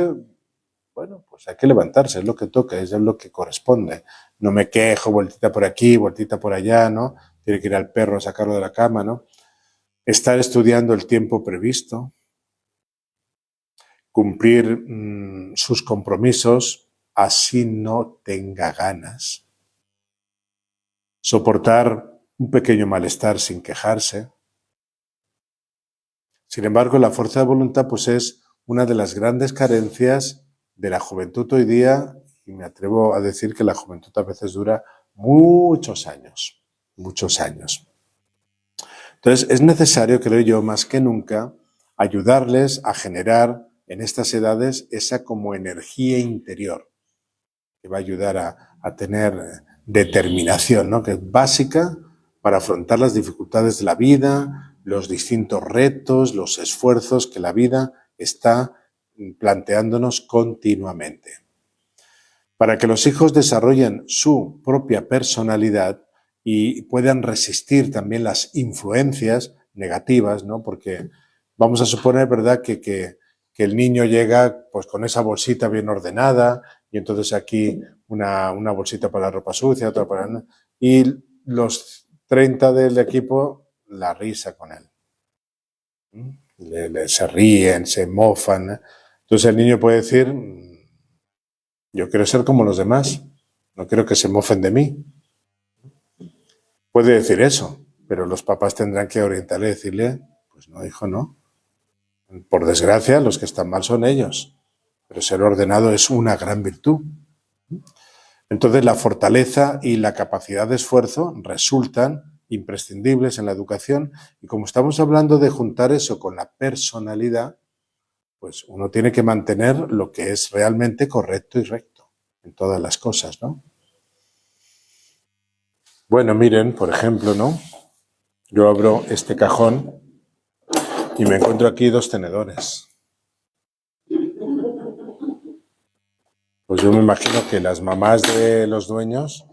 Bueno, pues hay que levantarse, es lo que toca, es lo que corresponde. No me quejo, vueltita por aquí, vueltita por allá, ¿no? Tiene que ir al perro a sacarlo de la cama, ¿no? Estar estudiando el tiempo previsto, cumplir sus compromisos, así no tenga ganas. Soportar un pequeño malestar sin quejarse. Sin embargo, la fuerza de voluntad pues es una de las grandes carencias de la juventud hoy día, y me atrevo a decir que la juventud a veces dura muchos años, muchos años. Entonces, es necesario, creo yo, más que nunca, ayudarles a generar en estas edades esa como energía interior, que va a ayudar a tener determinación, ¿no? Que es básica para afrontar las dificultades de la vida, los distintos retos, los esfuerzos que la vida está planteándonos continuamente. Para que los hijos desarrollen su propia personalidad y puedan resistir también las influencias negativas, ¿no? Porque vamos a suponer, ¿verdad?, que el niño llega pues con esa bolsita bien ordenada y entonces aquí una bolsita para la ropa sucia, otra para... Y los 30 del equipo, la risa con él. Se ríen, se mofan, ¿eh? Entonces el niño puede decir, yo quiero ser como los demás, no quiero que se mofen de mí. Puede decir eso, pero los papás tendrán que orientarle y decirle, pues no, hijo, no. Por desgracia, los que están mal son ellos, pero ser ordenado es una gran virtud. Entonces la fortaleza y la capacidad de esfuerzo resultan imprescindibles en la educación, y como estamos hablando de juntar eso con la personalidad, pues uno tiene que mantener lo que es realmente correcto y recto en todas las cosas, ¿no? Bueno, miren, por ejemplo, ¿no? Yo abro este cajón y me encuentro aquí 2 tenedores. Pues yo me imagino que las mamás de los dueños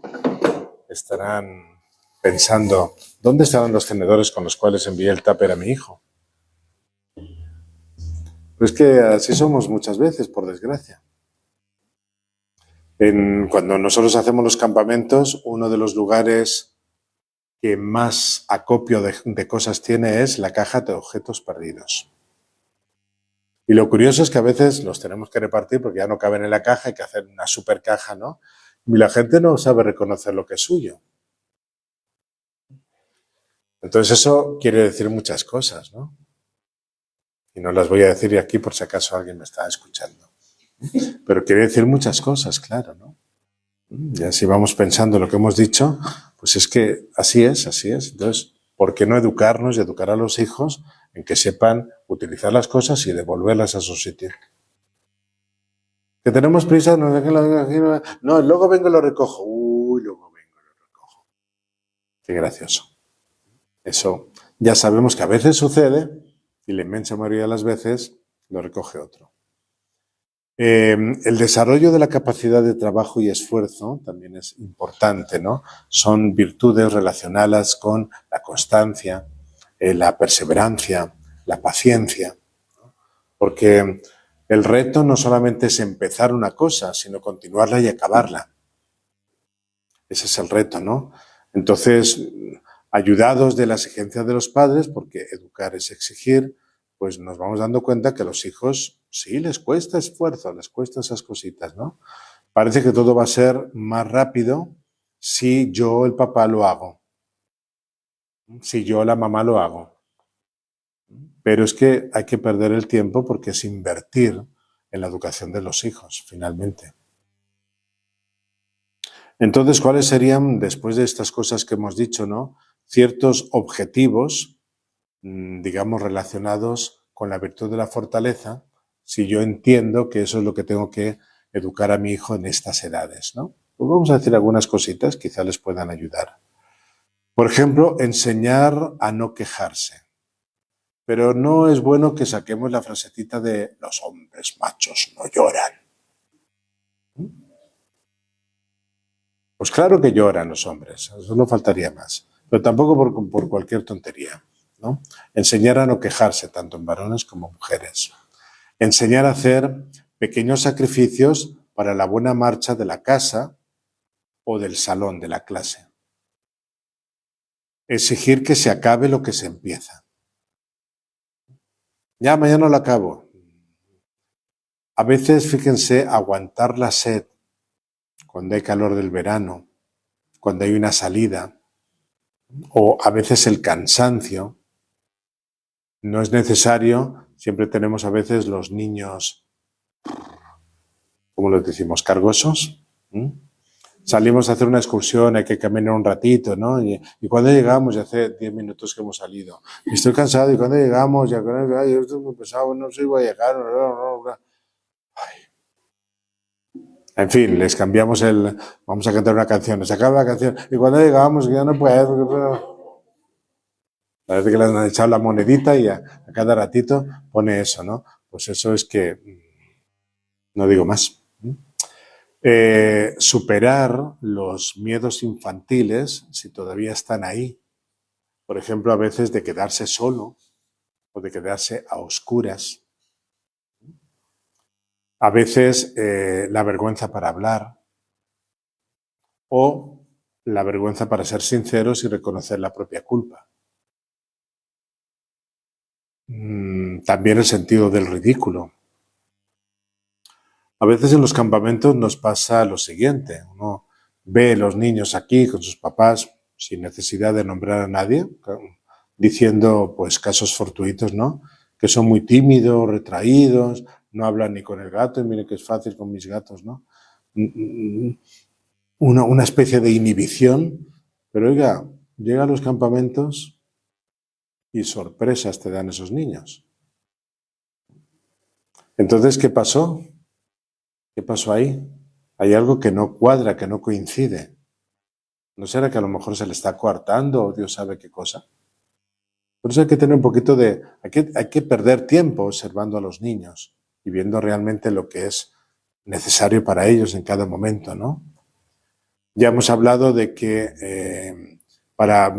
estarán pensando, ¿dónde estaban los tenedores con los cuales envié el tupper a mi hijo? Pues que así somos muchas veces, por desgracia. Cuando nosotros hacemos los campamentos, uno de los lugares que más acopio de cosas tiene es la caja de objetos perdidos. Y lo curioso es que a veces los tenemos que repartir porque ya no caben en la caja, hay que hacer una super caja, ¿no? Y la gente no sabe reconocer lo que es suyo. Entonces eso quiere decir muchas cosas, ¿no? Y no las voy a decir aquí por si acaso alguien me está escuchando. Pero quiere decir muchas cosas, claro, ¿no? Y así vamos pensando lo que hemos dicho, pues es que así es, así es. Entonces, ¿por qué no educarnos y educar a los hijos en que sepan utilizar las cosas y devolverlas a su sitio? Que tenemos prisa, no, luego vengo y lo recojo. Uy, luego vengo y lo recojo. Qué gracioso. Eso ya sabemos que a veces sucede y la inmensa mayoría de las veces lo recoge otro. El desarrollo de la capacidad de trabajo y esfuerzo también es importante, ¿no? Son virtudes relacionadas con la constancia, la perseverancia, la paciencia, ¿no? Porque el reto no solamente es empezar una cosa, sino continuarla y acabarla. Ese es el reto, ¿no? Entonces, ayudados de la exigencia de los padres, porque educar es exigir, pues nos vamos dando cuenta que a los hijos sí les cuesta esfuerzo, les cuesta esas cositas, ¿no? Parece que todo va a ser más rápido si yo, el papá, lo hago, si yo, la mamá, lo hago. Pero es que hay que perder el tiempo porque es invertir en la educación de los hijos, finalmente. Entonces, ¿cuáles serían, después de estas cosas que hemos dicho, ¿no? Ciertos objetivos, digamos, relacionados con la virtud de la fortaleza, si yo entiendo que eso es lo que tengo que educar a mi hijo en estas edades, ¿no? Pues vamos a decir algunas cositas, quizá les puedan ayudar. Por ejemplo, enseñar a no quejarse. Pero no es bueno que saquemos la frasecita de los hombres machos no lloran. Pues claro que lloran los hombres, eso no faltaría más. Pero tampoco por cualquier tontería, ¿no? Enseñar a no quejarse, tanto en varones como mujeres. Enseñar a hacer pequeños sacrificios para la buena marcha de la casa o del salón, de la clase. Exigir que se acabe lo que se empieza. Ya, mañana lo acabo. A veces, fíjense, aguantar la sed cuando hay calor del verano, cuando hay una salida, o a veces el cansancio. No es necesario, siempre tenemos a veces los niños, ¿cómo les decimos? Cargosos. Salimos a hacer una excursión, hay que caminar un ratito, ¿no? Y cuando llegamos, ya hace 10 minutos que hemos salido. Y estoy cansado, y cuando llegamos, ya ay, esto es muy pesado, no sé si voy a llegar. En fin, les cambiamos vamos a cantar una canción, se acaba la canción, y cuando llegamos, ya no puedo. Parece que le han echado la monedita y a cada ratito pone eso, ¿no? Pues eso es que no digo más. Superar los miedos infantiles, si todavía están ahí. Por ejemplo, a veces de quedarse solo o de quedarse a oscuras. A veces la vergüenza para hablar o la vergüenza para ser sinceros y reconocer la propia culpa. También el sentido del ridículo. A veces en los campamentos nos pasa lo siguiente, uno ve a los niños aquí con sus papás sin necesidad de nombrar a nadie, diciendo pues casos fortuitos, ¿no? Que son muy tímidos, retraídos, no hablan ni con el gato, y miren que es fácil con mis gatos, ¿no? Una especie de inhibición, pero oiga, llega a los campamentos y sorpresas te dan esos niños. Entonces, ¿qué pasó? ¿Qué pasó ahí? Hay algo que no cuadra, que no coincide. ¿No será que a lo mejor se le está coartando o Dios sabe qué cosa? Por eso hay que tener un poquito de... Hay que perder tiempo observando a los niños y viendo realmente lo que es necesario para ellos en cada momento, ¿no? Ya hemos hablado de que para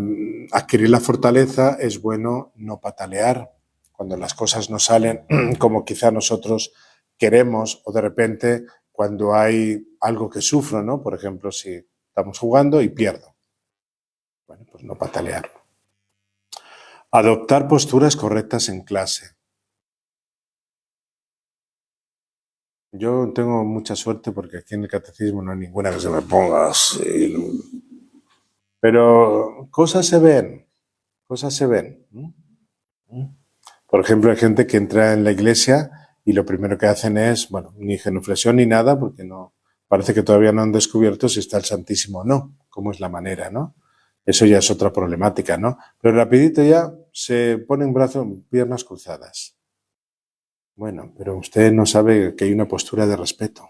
adquirir la fortaleza es bueno no patalear cuando las cosas no salen como quizá nosotros queremos o de repente cuando hay algo que sufro, ¿no? Por ejemplo, si estamos jugando y pierdo. Bueno, pues no patalear. Adoptar posturas correctas en clase. Yo tengo mucha suerte porque aquí en el catecismo no hay ninguna que se me ponga así. Pero cosas se ven, cosas se ven. Por ejemplo, hay gente que entra en la iglesia y lo primero que hacen es, bueno, ni genuflexión ni nada, porque no, parece que todavía no han descubierto si está el Santísimo o no, cómo es la manera, ¿no? Eso ya es otra problemática, ¿no? Pero rapidito ya se ponen piernas cruzadas. Bueno, pero usted no sabe que hay una postura de respeto,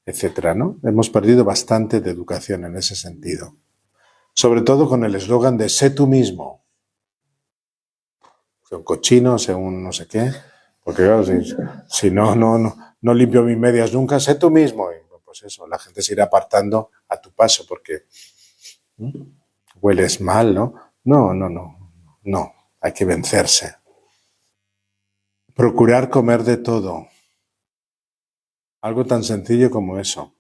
etcétera, ¿no? Hemos perdido bastante de educación en ese sentido. Sobre todo con el eslogan de sé tú mismo. Sea un cochino, sea un no sé qué. Porque claro, si no limpio mis medias nunca, sé tú mismo. Y, pues eso, la gente se irá apartando a tu paso porque hueles mal, ¿no? No, hay que vencerse. Procurar comer de todo. Algo tan sencillo como eso.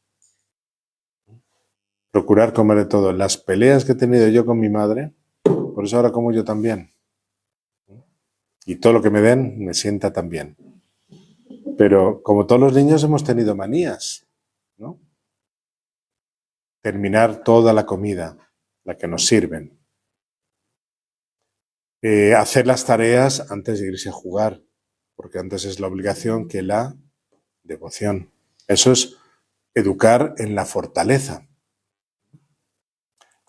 Procurar comer de todo. Las peleas que he tenido yo con mi madre, por eso ahora como yo también. Y todo lo que me den me sienta también. Pero como todos los niños hemos tenido manías, ¿no? Terminar toda la comida, la que nos sirven. Hacer las tareas antes de irse a jugar, porque antes es la obligación que la devoción. Eso es educar en la fortaleza.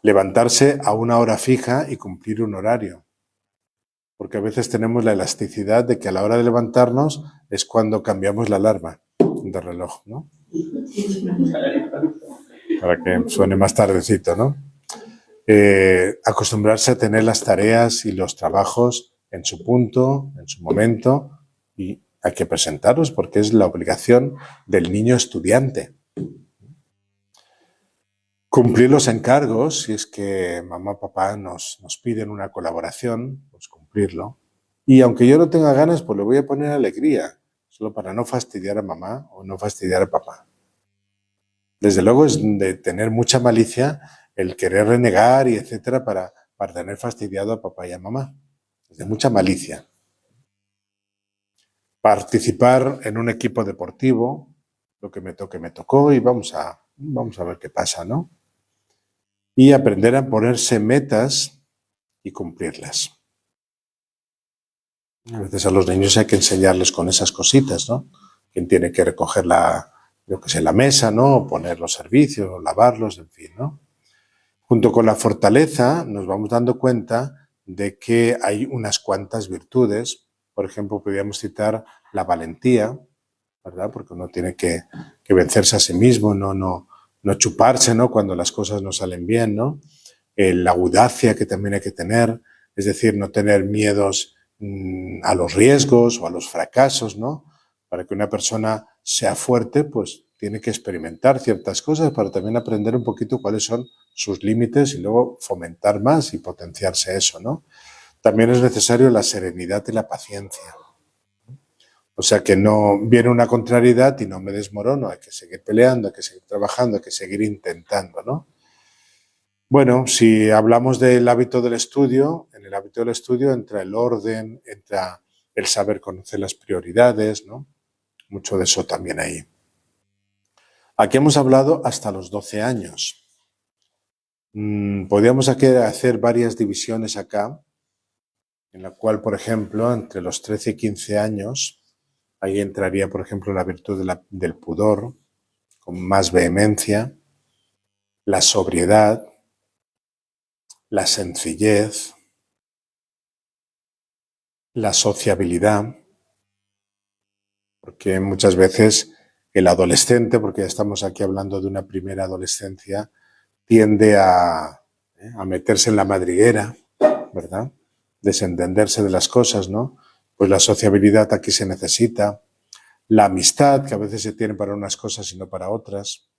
Levantarse a una hora fija y cumplir un horario. Porque a veces tenemos la elasticidad de que a la hora de levantarnos es cuando cambiamos la alarma de reloj, ¿no? Para que suene más tardecito, ¿no? Acostumbrarse a tener las tareas y los trabajos en su punto, en su momento, y hay que presentarlos porque es la obligación del niño estudiante. Cumplir los encargos, si es que mamá o papá nos piden una colaboración, pues cumplirlo. Y aunque yo no tenga ganas, pues le voy a poner alegría, solo para no fastidiar a mamá o no fastidiar a papá. Desde luego es de tener mucha malicia el querer renegar y etcétera para tener fastidiado a papá y a mamá. Es de mucha malicia. Participar en un equipo deportivo, lo que me toque me tocó y vamos a ver qué pasa, ¿no? Y aprender a ponerse metas y cumplirlas. A veces a los niños hay que enseñarles con esas cositas, ¿no? Quien tiene que recoger la mesa, ¿no? O poner los servicios, o lavarlos, en fin, ¿no? Junto con la fortaleza nos vamos dando cuenta de que hay unas cuantas virtudes. Por ejemplo, podríamos citar la valentía, ¿verdad? Porque uno tiene que vencerse a sí mismo, no chuparse, ¿no? Cuando las cosas no salen bien, ¿no? La audacia que también hay que tener, es decir, no tener miedos a los riesgos o a los fracasos, ¿no? Para que una persona sea fuerte, pues tiene que experimentar ciertas cosas para también aprender un poquito cuáles son sus límites y luego fomentar más y potenciarse eso, ¿no? También es necesario la serenidad y la paciencia. O sea, que no viene una contrariedad y no me desmorono, hay que seguir peleando, hay que seguir trabajando, hay que seguir intentando, ¿no? Bueno, si hablamos del hábito del estudio, en el hábito del estudio entra el orden, entra el saber conocer las prioridades, ¿no? Mucho de eso también ahí. Aquí hemos hablado hasta los 12 años. Podríamos aquí hacer varias divisiones acá, en la cual, por ejemplo, entre los 13 y 15 años, ahí entraría, por ejemplo, la virtud del pudor, con más vehemencia, la sobriedad, la sencillez, la sociabilidad, porque muchas veces el adolescente, porque ya estamos aquí hablando de una primera adolescencia, tiende a meterse en la madriguera, ¿verdad? Desentenderse de las cosas, ¿no? Pues la sociabilidad aquí se necesita, la amistad, que a veces se tiene para unas cosas y no para otras,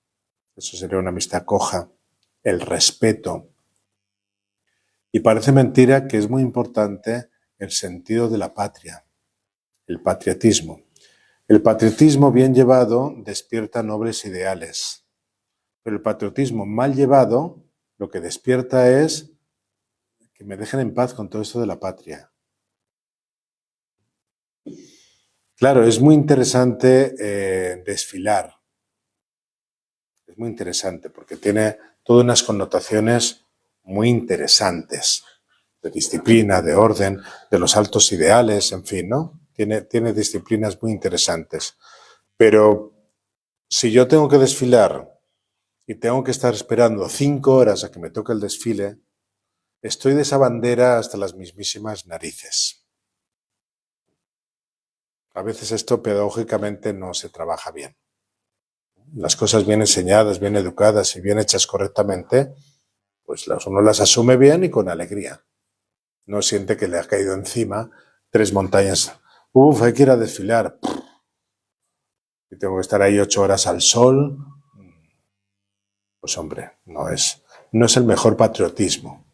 eso sería una amistad coja, el respeto. Y parece mentira que es muy importante el sentido de la patria, el patriotismo. El patriotismo bien llevado despierta nobles ideales, pero el patriotismo mal llevado lo que despierta es que me dejen en paz con todo esto de la patria. Claro, es muy interesante desfilar. Es muy interesante porque tiene todas unas connotaciones muy interesantes de disciplina, de orden, de los altos ideales, en fin, ¿no? Tiene disciplinas muy interesantes. Pero si yo tengo que desfilar y tengo que estar esperando 5 horas a que me toque el desfile, estoy de esa bandera hasta las mismísimas narices. A veces esto pedagógicamente no se trabaja bien. Las cosas bien enseñadas, bien educadas y bien hechas correctamente, pues uno las asume bien y con alegría. No siente que le ha caído encima 3 montañas. Hay que ir a desfilar. Y tengo que estar ahí 8 horas al sol. Pues hombre, no es el mejor patriotismo.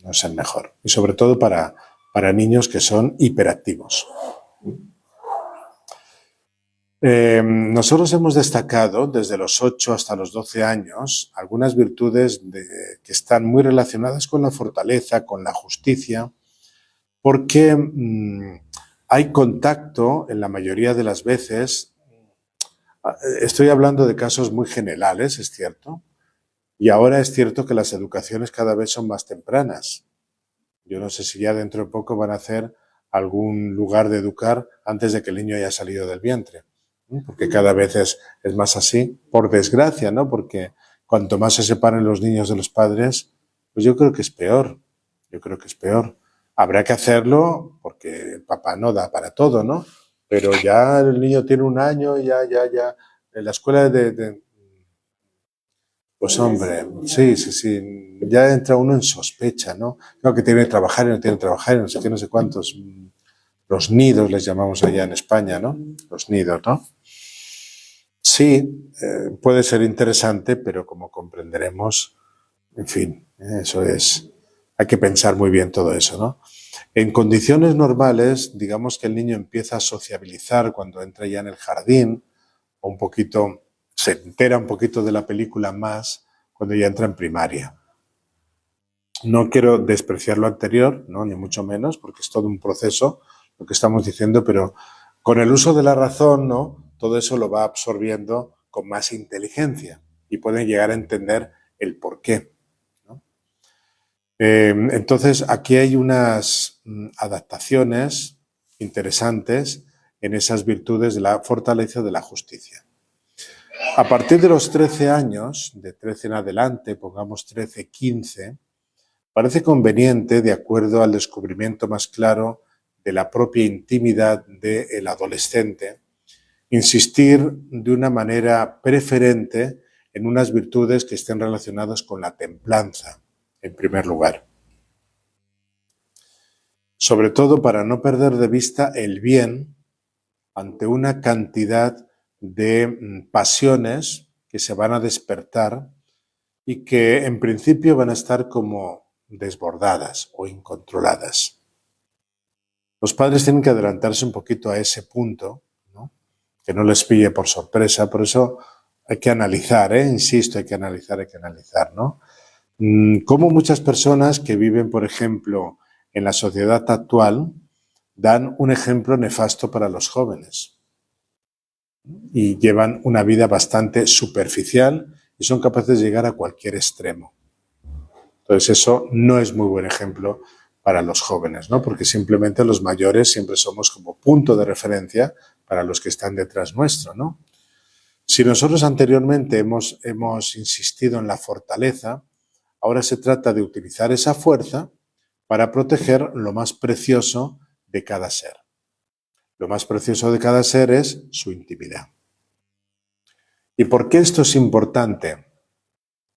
No es el mejor. Y sobre todo para niños que son hiperactivos. Nosotros hemos destacado desde los 8 hasta los 12 años algunas virtudes que están muy relacionadas con la fortaleza, con la justicia, porque hay contacto en la mayoría de las veces. Estoy hablando de casos muy generales, es cierto, y ahora es cierto que las educaciones cada vez son más tempranas. Yo no sé si ya dentro de poco van a hacer algún lugar de educar antes de que el niño haya salido del vientre, ¿no? Porque cada vez es más así, por desgracia, ¿no? Porque cuanto más se separen los niños de los padres, pues yo creo que es peor. Yo creo que es peor. Habrá que hacerlo porque el papá no da para todo, ¿no? Pero ya el niño tiene 1 año, ya. En la escuela pues hombre, sí. Ya entra uno en sospecha, ¿no? Creo que tiene que trabajar y no tiene que trabajar y no sé qué, no sé cuántos. Los nidos les llamamos allá en España, ¿no? Los nidos, ¿no? Sí, puede ser interesante, pero como comprenderemos, en fin, eso es. Hay que pensar muy bien todo eso, ¿no? En condiciones normales, digamos que el niño empieza a sociabilizar cuando entra ya en el jardín, o un poquito, se entera un poquito de la película más cuando ya entra en primaria. No quiero despreciar lo anterior, ¿no? Ni mucho menos, porque es todo un proceso lo que estamos diciendo, pero con el uso de la razón, ¿no? Todo eso lo va absorbiendo con más inteligencia y pueden llegar a entender el porqué, ¿no? Entonces, aquí hay unas adaptaciones interesantes en esas virtudes de la fortaleza de la justicia. A partir de los 13 años, de 13 en adelante, pongamos 13, 15, parece conveniente, de acuerdo al descubrimiento más claro de la propia intimidad del adolescente, insistir de una manera preferente en unas virtudes que estén relacionadas con la templanza, en primer lugar. Sobre todo para no perder de vista el bien ante una cantidad de pasiones que se van a despertar y que en principio van a estar como desbordadas o incontroladas. Los padres tienen que adelantarse un poquito a ese punto, ¿no? Que no les pille por sorpresa, por eso hay que analizar, insisto, hay que analizar, ¿no? Cómo muchas personas que viven, por ejemplo, en la sociedad actual, dan un ejemplo nefasto para los jóvenes y llevan una vida bastante superficial y son capaces de llegar a cualquier extremo. Entonces eso no es muy buen ejemplo para los jóvenes, ¿no? Porque simplemente los mayores siempre somos como punto de referencia para los que están detrás nuestro, ¿no? Si nosotros anteriormente hemos insistido en la fortaleza, ahora se trata de utilizar esa fuerza para proteger lo más precioso de cada ser. Lo más precioso de cada ser es su intimidad. ¿Y por qué esto es importante?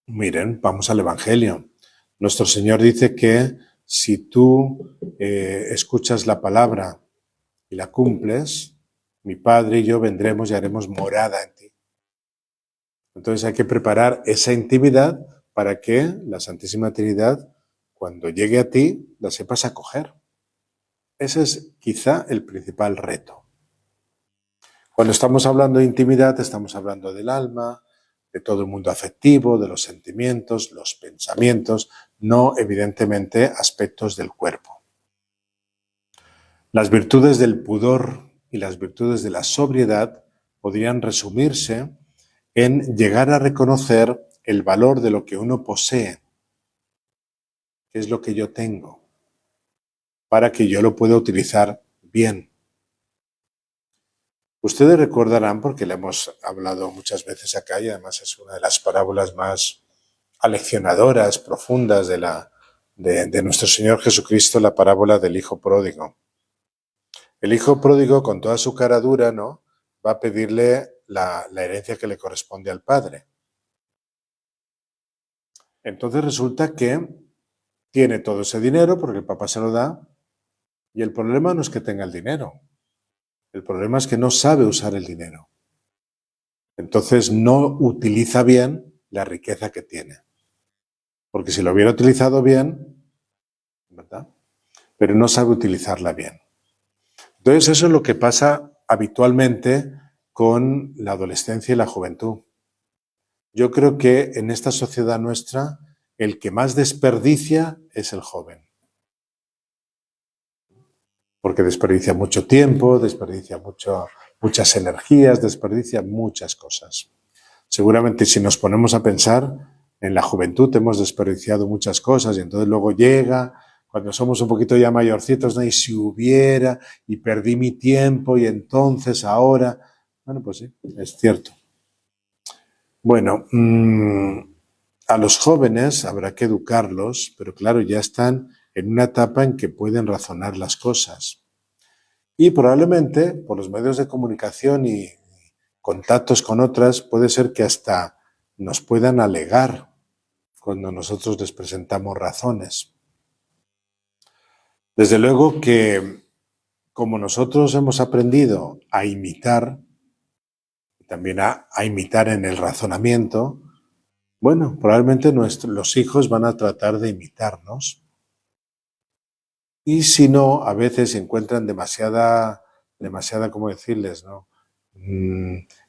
Miren, vamos al Evangelio. Nuestro Señor dice que si tú escuchas la palabra y la cumples, mi Padre y yo vendremos y haremos morada en ti. Entonces hay que preparar esa intimidad para que la Santísima Trinidad, cuando llegue a ti, la sepas acoger. Ese es quizá el principal reto. Cuando estamos hablando de intimidad, estamos hablando del alma, de todo el mundo afectivo, de los sentimientos, los pensamientos, no evidentemente aspectos del cuerpo. Las virtudes del pudor y las virtudes de la sobriedad podrían resumirse en llegar a reconocer el valor de lo que uno posee, qué es lo que yo tengo, para que yo lo pueda utilizar bien. Ustedes recordarán, porque le hemos hablado muchas veces acá y además es una de las parábolas más aleccionadoras, profundas de nuestro Señor Jesucristo, la parábola del Hijo Pródigo. El Hijo Pródigo, con toda su cara dura, ¿no?, va a pedirle la herencia que le corresponde al Padre. Entonces resulta que tiene todo ese dinero porque el papá se lo da y el problema no es que tenga el dinero. El problema es que no sabe usar el dinero. Entonces no utiliza bien la riqueza que tiene. Porque si lo hubiera utilizado bien, ¿verdad?, pero no sabe utilizarla bien. Entonces eso es lo que pasa habitualmente con la adolescencia y la juventud. Yo creo que en esta sociedad nuestra el que más desperdicia es el joven. Porque desperdicia mucho tiempo, desperdicia muchas energías, desperdicia muchas cosas. Seguramente si nos ponemos a pensar, en la juventud hemos desperdiciado muchas cosas y entonces luego llega, cuando somos un poquito ya mayorcitos, ¿no? Y si hubiera, y perdí mi tiempo y entonces ahora... Bueno, pues sí, es cierto. Bueno, a los jóvenes habrá que educarlos, pero claro, ya están en una etapa en que pueden razonar las cosas. Y probablemente por los medios de comunicación y contactos con otras, puede ser que hasta nos puedan alegar cuando nosotros les presentamos razones. Desde luego que como nosotros hemos aprendido a imitar, también a imitar en el razonamiento, bueno, probablemente los hijos van a tratar de imitarnos. Y si no, a veces encuentran demasiada, ¿cómo decirles?, ¿no?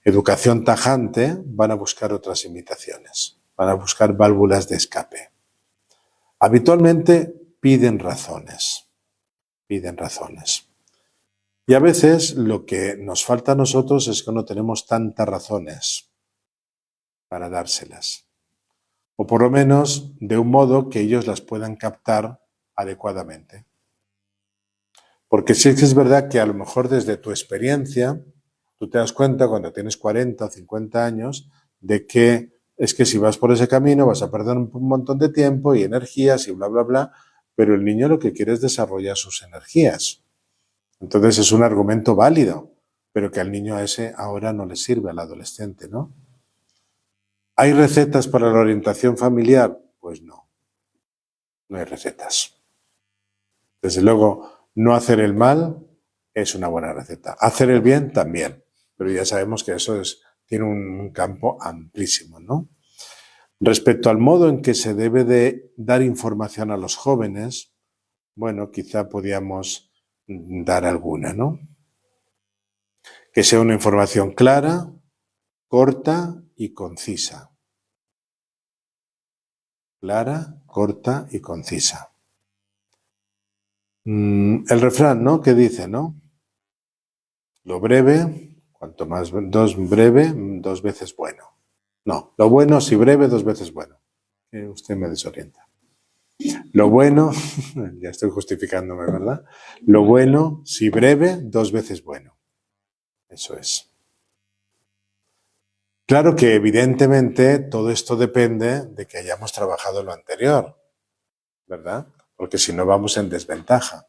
Educación tajante, van a buscar otras imitaciones, van a buscar válvulas de escape. Habitualmente piden razones. Y a veces lo que nos falta a nosotros es que no tenemos tantas razones para dárselas. O por lo menos de un modo que ellos las puedan captar adecuadamente. Porque sí que es verdad que a lo mejor desde tu experiencia, tú te das cuenta cuando tienes 40 o 50 años de que es que si vas por ese camino vas a perder un montón de tiempo y energías y bla, bla, bla, pero el niño lo que quiere es desarrollar sus energías. Entonces es un argumento válido, pero que al niño ese ahora no le sirve, al adolescente, ¿no? ¿Hay recetas para la orientación familiar? Pues no hay recetas. Desde luego, no hacer el mal es una buena receta. Hacer el bien también, pero ya sabemos que eso tiene un campo amplísimo, ¿no? Respecto al modo en que se debe de dar información a los jóvenes, bueno, quizá podíamos dar alguna, ¿no? Que sea una información clara, corta y concisa. Clara, corta y concisa. El refrán, ¿no? ¿Qué dice, no? Lo breve, cuanto más breve, 2 veces bueno. No, lo bueno si breve, 2 veces bueno. Usted me desorienta. Lo bueno, ya estoy justificándome, ¿verdad? Lo bueno si breve, 2 veces bueno. Eso es. Claro que evidentemente todo esto depende de que hayamos trabajado lo anterior, ¿verdad? Porque si no vamos en desventaja.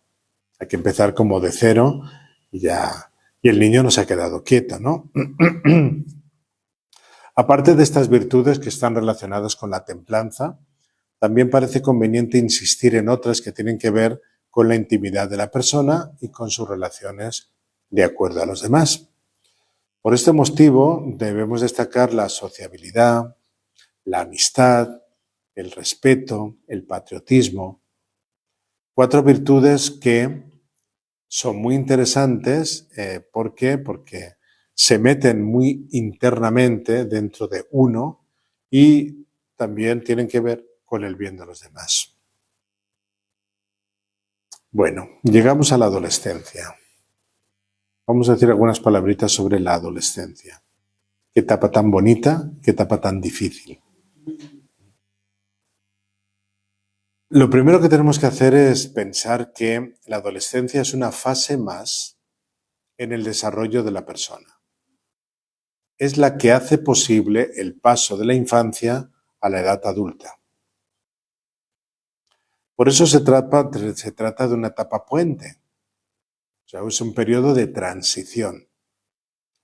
Hay que empezar como de cero y el niño no se ha quedado quieto, ¿no? Aparte de estas virtudes que están relacionadas con la templanza, también parece conveniente insistir en otras que tienen que ver con la intimidad de la persona y con sus relaciones de acuerdo a los demás. Por este motivo debemos destacar la sociabilidad, la amistad, el respeto, el patriotismo. 4 virtudes que son muy interesantes. ¿Por qué? Porque se meten muy internamente dentro de uno y también tienen que ver con el bien de los demás. Bueno, llegamos a la adolescencia. Vamos a decir algunas palabritas sobre la adolescencia. Qué etapa tan bonita, qué etapa tan difícil. Lo primero que tenemos que hacer es pensar que la adolescencia es una fase más en el desarrollo de la persona. Es la que hace posible el paso de la infancia a la edad adulta. Por eso se trata de una etapa puente. O sea, es un periodo de transición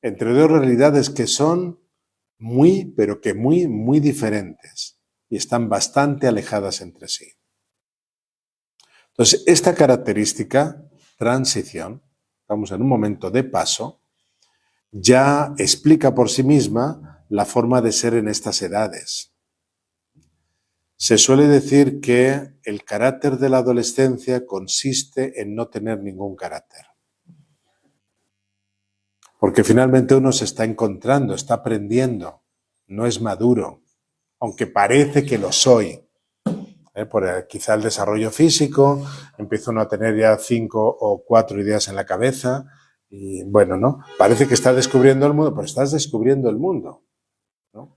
entre 2 realidades que son pero que muy diferentes y están bastante alejadas entre sí. Entonces, esta característica, transición, estamos en un momento de paso, ya explica por sí misma la forma de ser en estas edades. Se suele decir que el carácter de la adolescencia consiste en no tener ningún carácter. Porque finalmente uno se está encontrando, está aprendiendo, no es maduro, aunque parece que lo soy. Por quizá el desarrollo físico, empieza uno a tener ya 5 o 4 ideas en la cabeza y bueno, ¿no? Parece que está descubriendo el mundo, pero estás descubriendo el mundo, ¿no?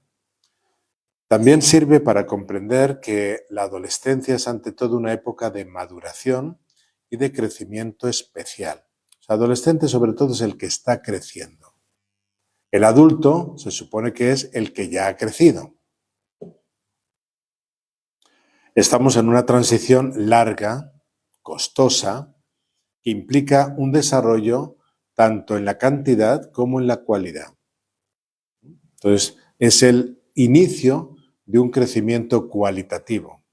También sirve para comprender que la adolescencia es ante todo una época de maduración y de crecimiento especial. O sea, adolescente sobre todo es el que está creciendo. El adulto se supone que es el que ya ha crecido. Estamos en una transición larga, costosa, que implica un desarrollo tanto en la cantidad como en la cualidad. Entonces, es el inicio de un crecimiento cualitativo.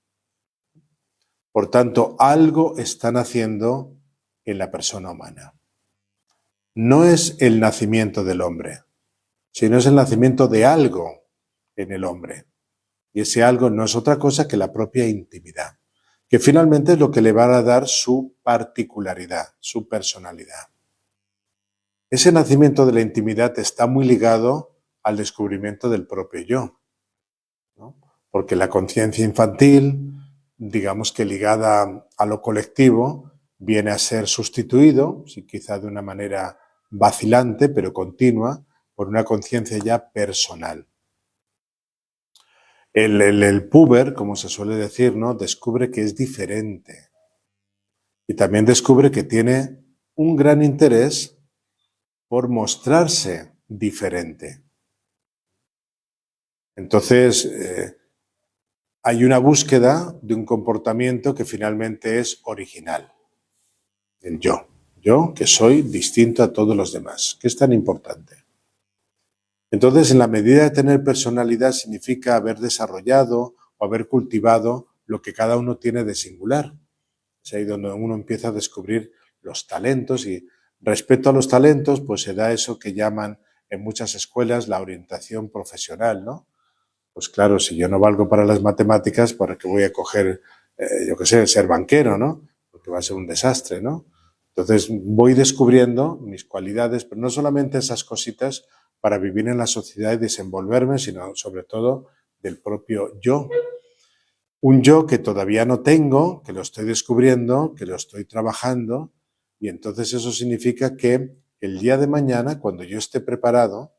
Por tanto, algo están haciendo en la persona humana. No es el nacimiento del hombre, sino es el nacimiento de algo en el hombre. Y ese algo no es otra cosa que la propia intimidad, que finalmente es lo que le va a dar su particularidad, su personalidad. Ese nacimiento de la intimidad está muy ligado al descubrimiento del propio yo, ¿no? Porque la conciencia infantil, digamos que ligada a lo colectivo, viene a ser sustituido, sí, quizá de una manera vacilante, pero continua, por una conciencia ya personal. El puber, como se suele decir, ¿no? Descubre que es diferente y también descubre que tiene un gran interés por mostrarse diferente. Entonces, hay una búsqueda de un comportamiento que finalmente es original. El yo. Yo que soy distinto a todos los demás, que es tan importante. Entonces, en la medida de tener personalidad significa haber desarrollado o haber cultivado lo que cada uno tiene de singular. Es ahí donde uno empieza a descubrir los talentos y respecto a los talentos, pues se da eso que llaman en muchas escuelas la orientación profesional, ¿no? Pues claro, si yo no valgo para las matemáticas, ¿para qué voy a coger, yo qué sé, ser banquero, ¿no? Porque va a ser un desastre, ¿no? Entonces voy descubriendo mis cualidades, pero no solamente esas cositas para vivir en la sociedad y desenvolverme, sino sobre todo del propio yo. Un yo que todavía no tengo, que lo estoy descubriendo, que lo estoy trabajando, y entonces eso significa que el día de mañana, cuando yo esté preparado,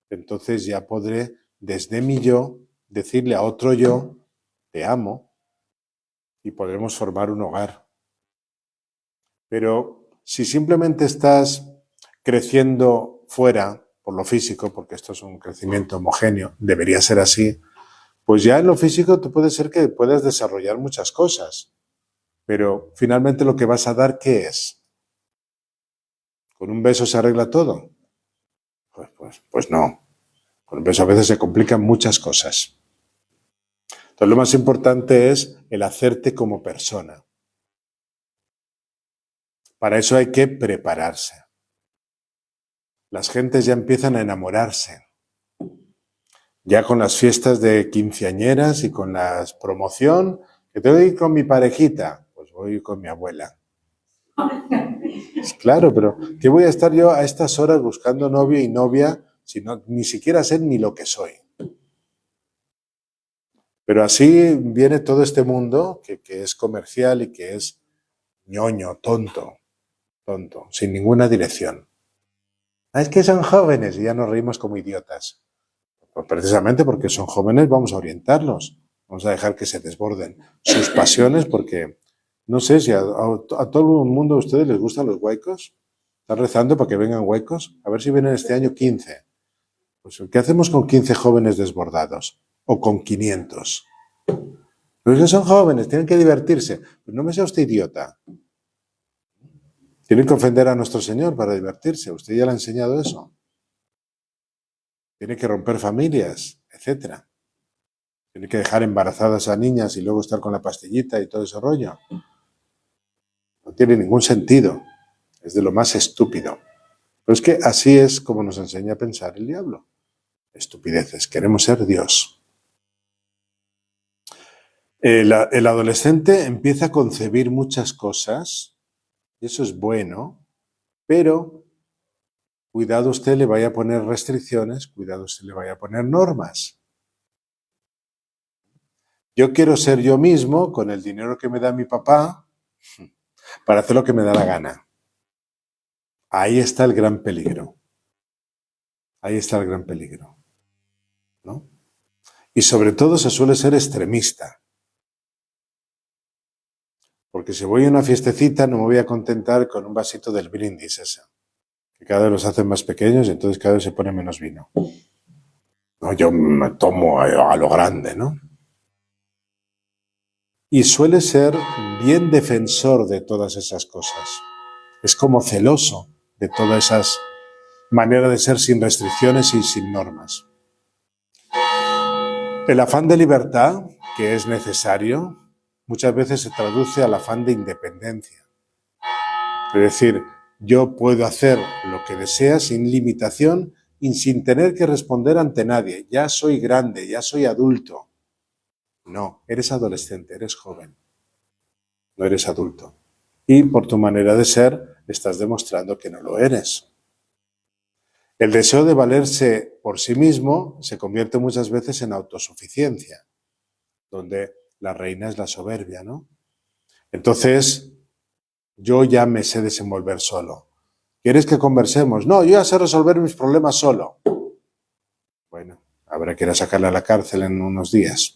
entonces ya podré, desde mi yo, decirle a otro yo, te amo, y podremos formar un hogar. Pero si simplemente estás creciendo fuera, por lo físico, porque esto es un crecimiento homogéneo, debería ser así, pues ya en lo físico puede ser que puedas desarrollar muchas cosas, pero finalmente lo que vas a dar, ¿qué es? ¿Con un beso se arregla todo? Pues no. Con un beso a veces se complican muchas cosas. Entonces lo más importante es el hacerte como persona. Para eso hay que prepararse. Las gentes ya empiezan a enamorarse. Ya con las fiestas de quinceañeras y con la promoción, que tengo que ir con mi parejita, pues voy con mi abuela. Claro, pero ¿qué voy a estar yo a estas horas buscando novio y novia si no, ni siquiera sé ni lo que soy? Pero así viene todo este mundo que es comercial y que es ñoño, tonto, sin ninguna dirección. Es que son jóvenes y ya nos reímos como idiotas. Pues precisamente porque son jóvenes vamos a orientarlos, vamos a dejar que se desborden sus pasiones porque no sé si a todo el mundo a ustedes les gustan los huaicos. ¿Están rezando para que vengan huaicos? A ver si vienen este año 15. Pues ¿qué hacemos con 15 jóvenes desbordados? O con 500. Los que son jóvenes, tienen que divertirse. Pues no me sea usted idiota. Tienen que ofender a nuestro Señor para divertirse. Usted ya le ha enseñado eso. Tiene que romper familias, etc. Tiene que dejar embarazadas a niñas y luego estar con la pastillita y todo ese rollo. No tiene ningún sentido. Es de lo más estúpido. Pero es que así es como nos enseña a pensar el diablo. Estupideces. Queremos ser Dios. El adolescente empieza a concebir muchas cosas, y eso es bueno, pero cuidado usted le vaya a poner restricciones, cuidado usted le vaya a poner normas. Yo quiero ser yo mismo con el dinero que me da mi papá para hacer lo que me da la gana. Ahí está el gran peligro. Ahí está el gran peligro, ¿no? Y sobre todo se suele ser extremista. Porque si voy a una fiestecita no me voy a contentar con un vasito del brindis ese, que cada vez los hacen más pequeños y entonces cada vez se pone menos vino. No, yo me tomo a lo grande, ¿no? Y suele ser bien defensor de todas esas cosas. Es como celoso de todas esas maneras de ser sin restricciones y sin normas. El afán de libertad, que es necesario, muchas veces se traduce al afán de independencia. Es decir, yo puedo hacer lo que desea sin limitación y sin tener que responder ante nadie. Ya soy grande, ya soy adulto. No, eres adolescente, eres joven. No eres adulto. Y por tu manera de ser, estás demostrando que no lo eres. El deseo de valerse por sí mismo se convierte muchas veces en autosuficiencia, donde la reina es la soberbia, ¿no? Entonces, yo ya me sé desenvolver solo. ¿Quieres que conversemos? No, yo ya sé resolver mis problemas solo. Bueno, habrá que ir a sacarle a la cárcel en unos días.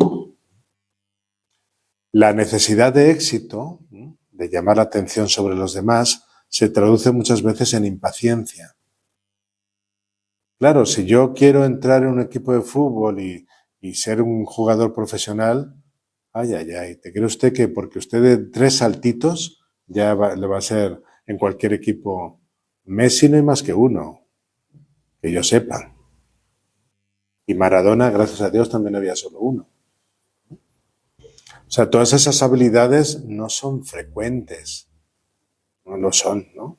La necesidad de éxito, de llamar la atención sobre los demás, se traduce muchas veces en impaciencia. Claro, si yo quiero entrar en un equipo de fútbol y ser un jugador profesional, ay, ¿te cree usted que porque usted de 3 saltitos ya le va a ser en cualquier equipo? Messi no hay más que uno, que yo sepa. Y Maradona, gracias a Dios, también había solo uno. O sea, todas esas habilidades no son frecuentes. No lo son, ¿no?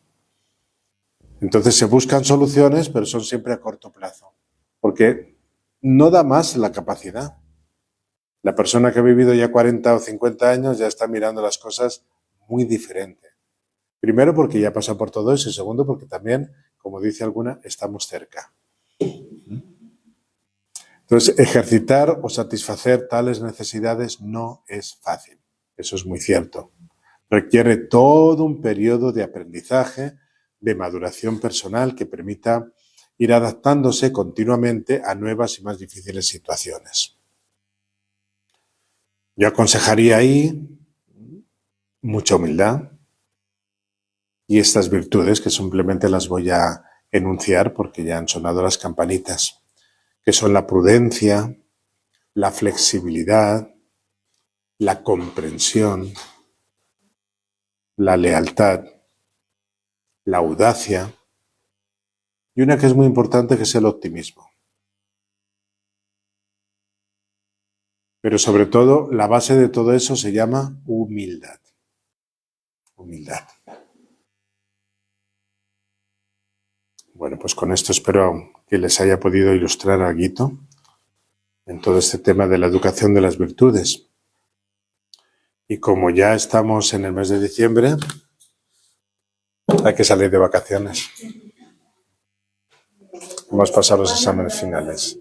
Entonces se buscan soluciones, pero son siempre a corto plazo. Porque no da más la capacidad. La persona que ha vivido ya 40 o 50 años ya está mirando las cosas muy diferente. Primero porque ya pasa por todo eso y segundo porque también, como dice alguna, estamos cerca. Entonces, ejercitar o satisfacer tales necesidades no es fácil. Eso es muy cierto. Requiere todo un periodo de aprendizaje, de maduración personal que permita ir adaptándose continuamente a nuevas y más difíciles situaciones. Yo aconsejaría ahí mucha humildad y estas virtudes, que simplemente las voy a enunciar porque ya han sonado las campanitas, que son la prudencia, la flexibilidad, la comprensión, la lealtad, la audacia y una que es muy importante, que es el optimismo. Pero sobre todo, la base de todo eso se llama humildad. Humildad. Bueno, pues con esto espero que les haya podido ilustrar algo en todo este tema de la educación de las virtudes. Y como ya estamos en el mes de diciembre, hay que salir de vacaciones. Hemos pasado los exámenes finales.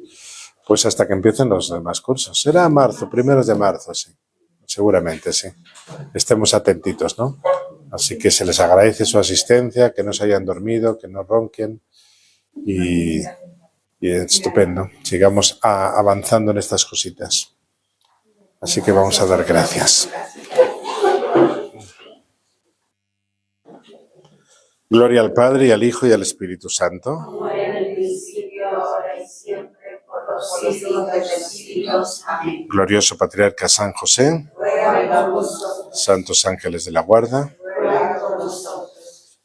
Pues hasta que empiecen los demás cursos. Será marzo, primeros de marzo, sí. Seguramente, sí. Estemos atentitos, ¿no? Así que se les agradece su asistencia, que no se hayan dormido, que no ronquen. Y estupendo. Sigamos avanzando en estas cositas. Así que vamos a dar gracias. Gloria al Padre, y al Hijo, y al Espíritu Santo. Como era en el principio, ahora y siempre, por los siglos de los siglos. Amén. Glorioso Patriarca San José, Ruega por nosotros. santos ángeles de la guarda, Ruega por nosotros.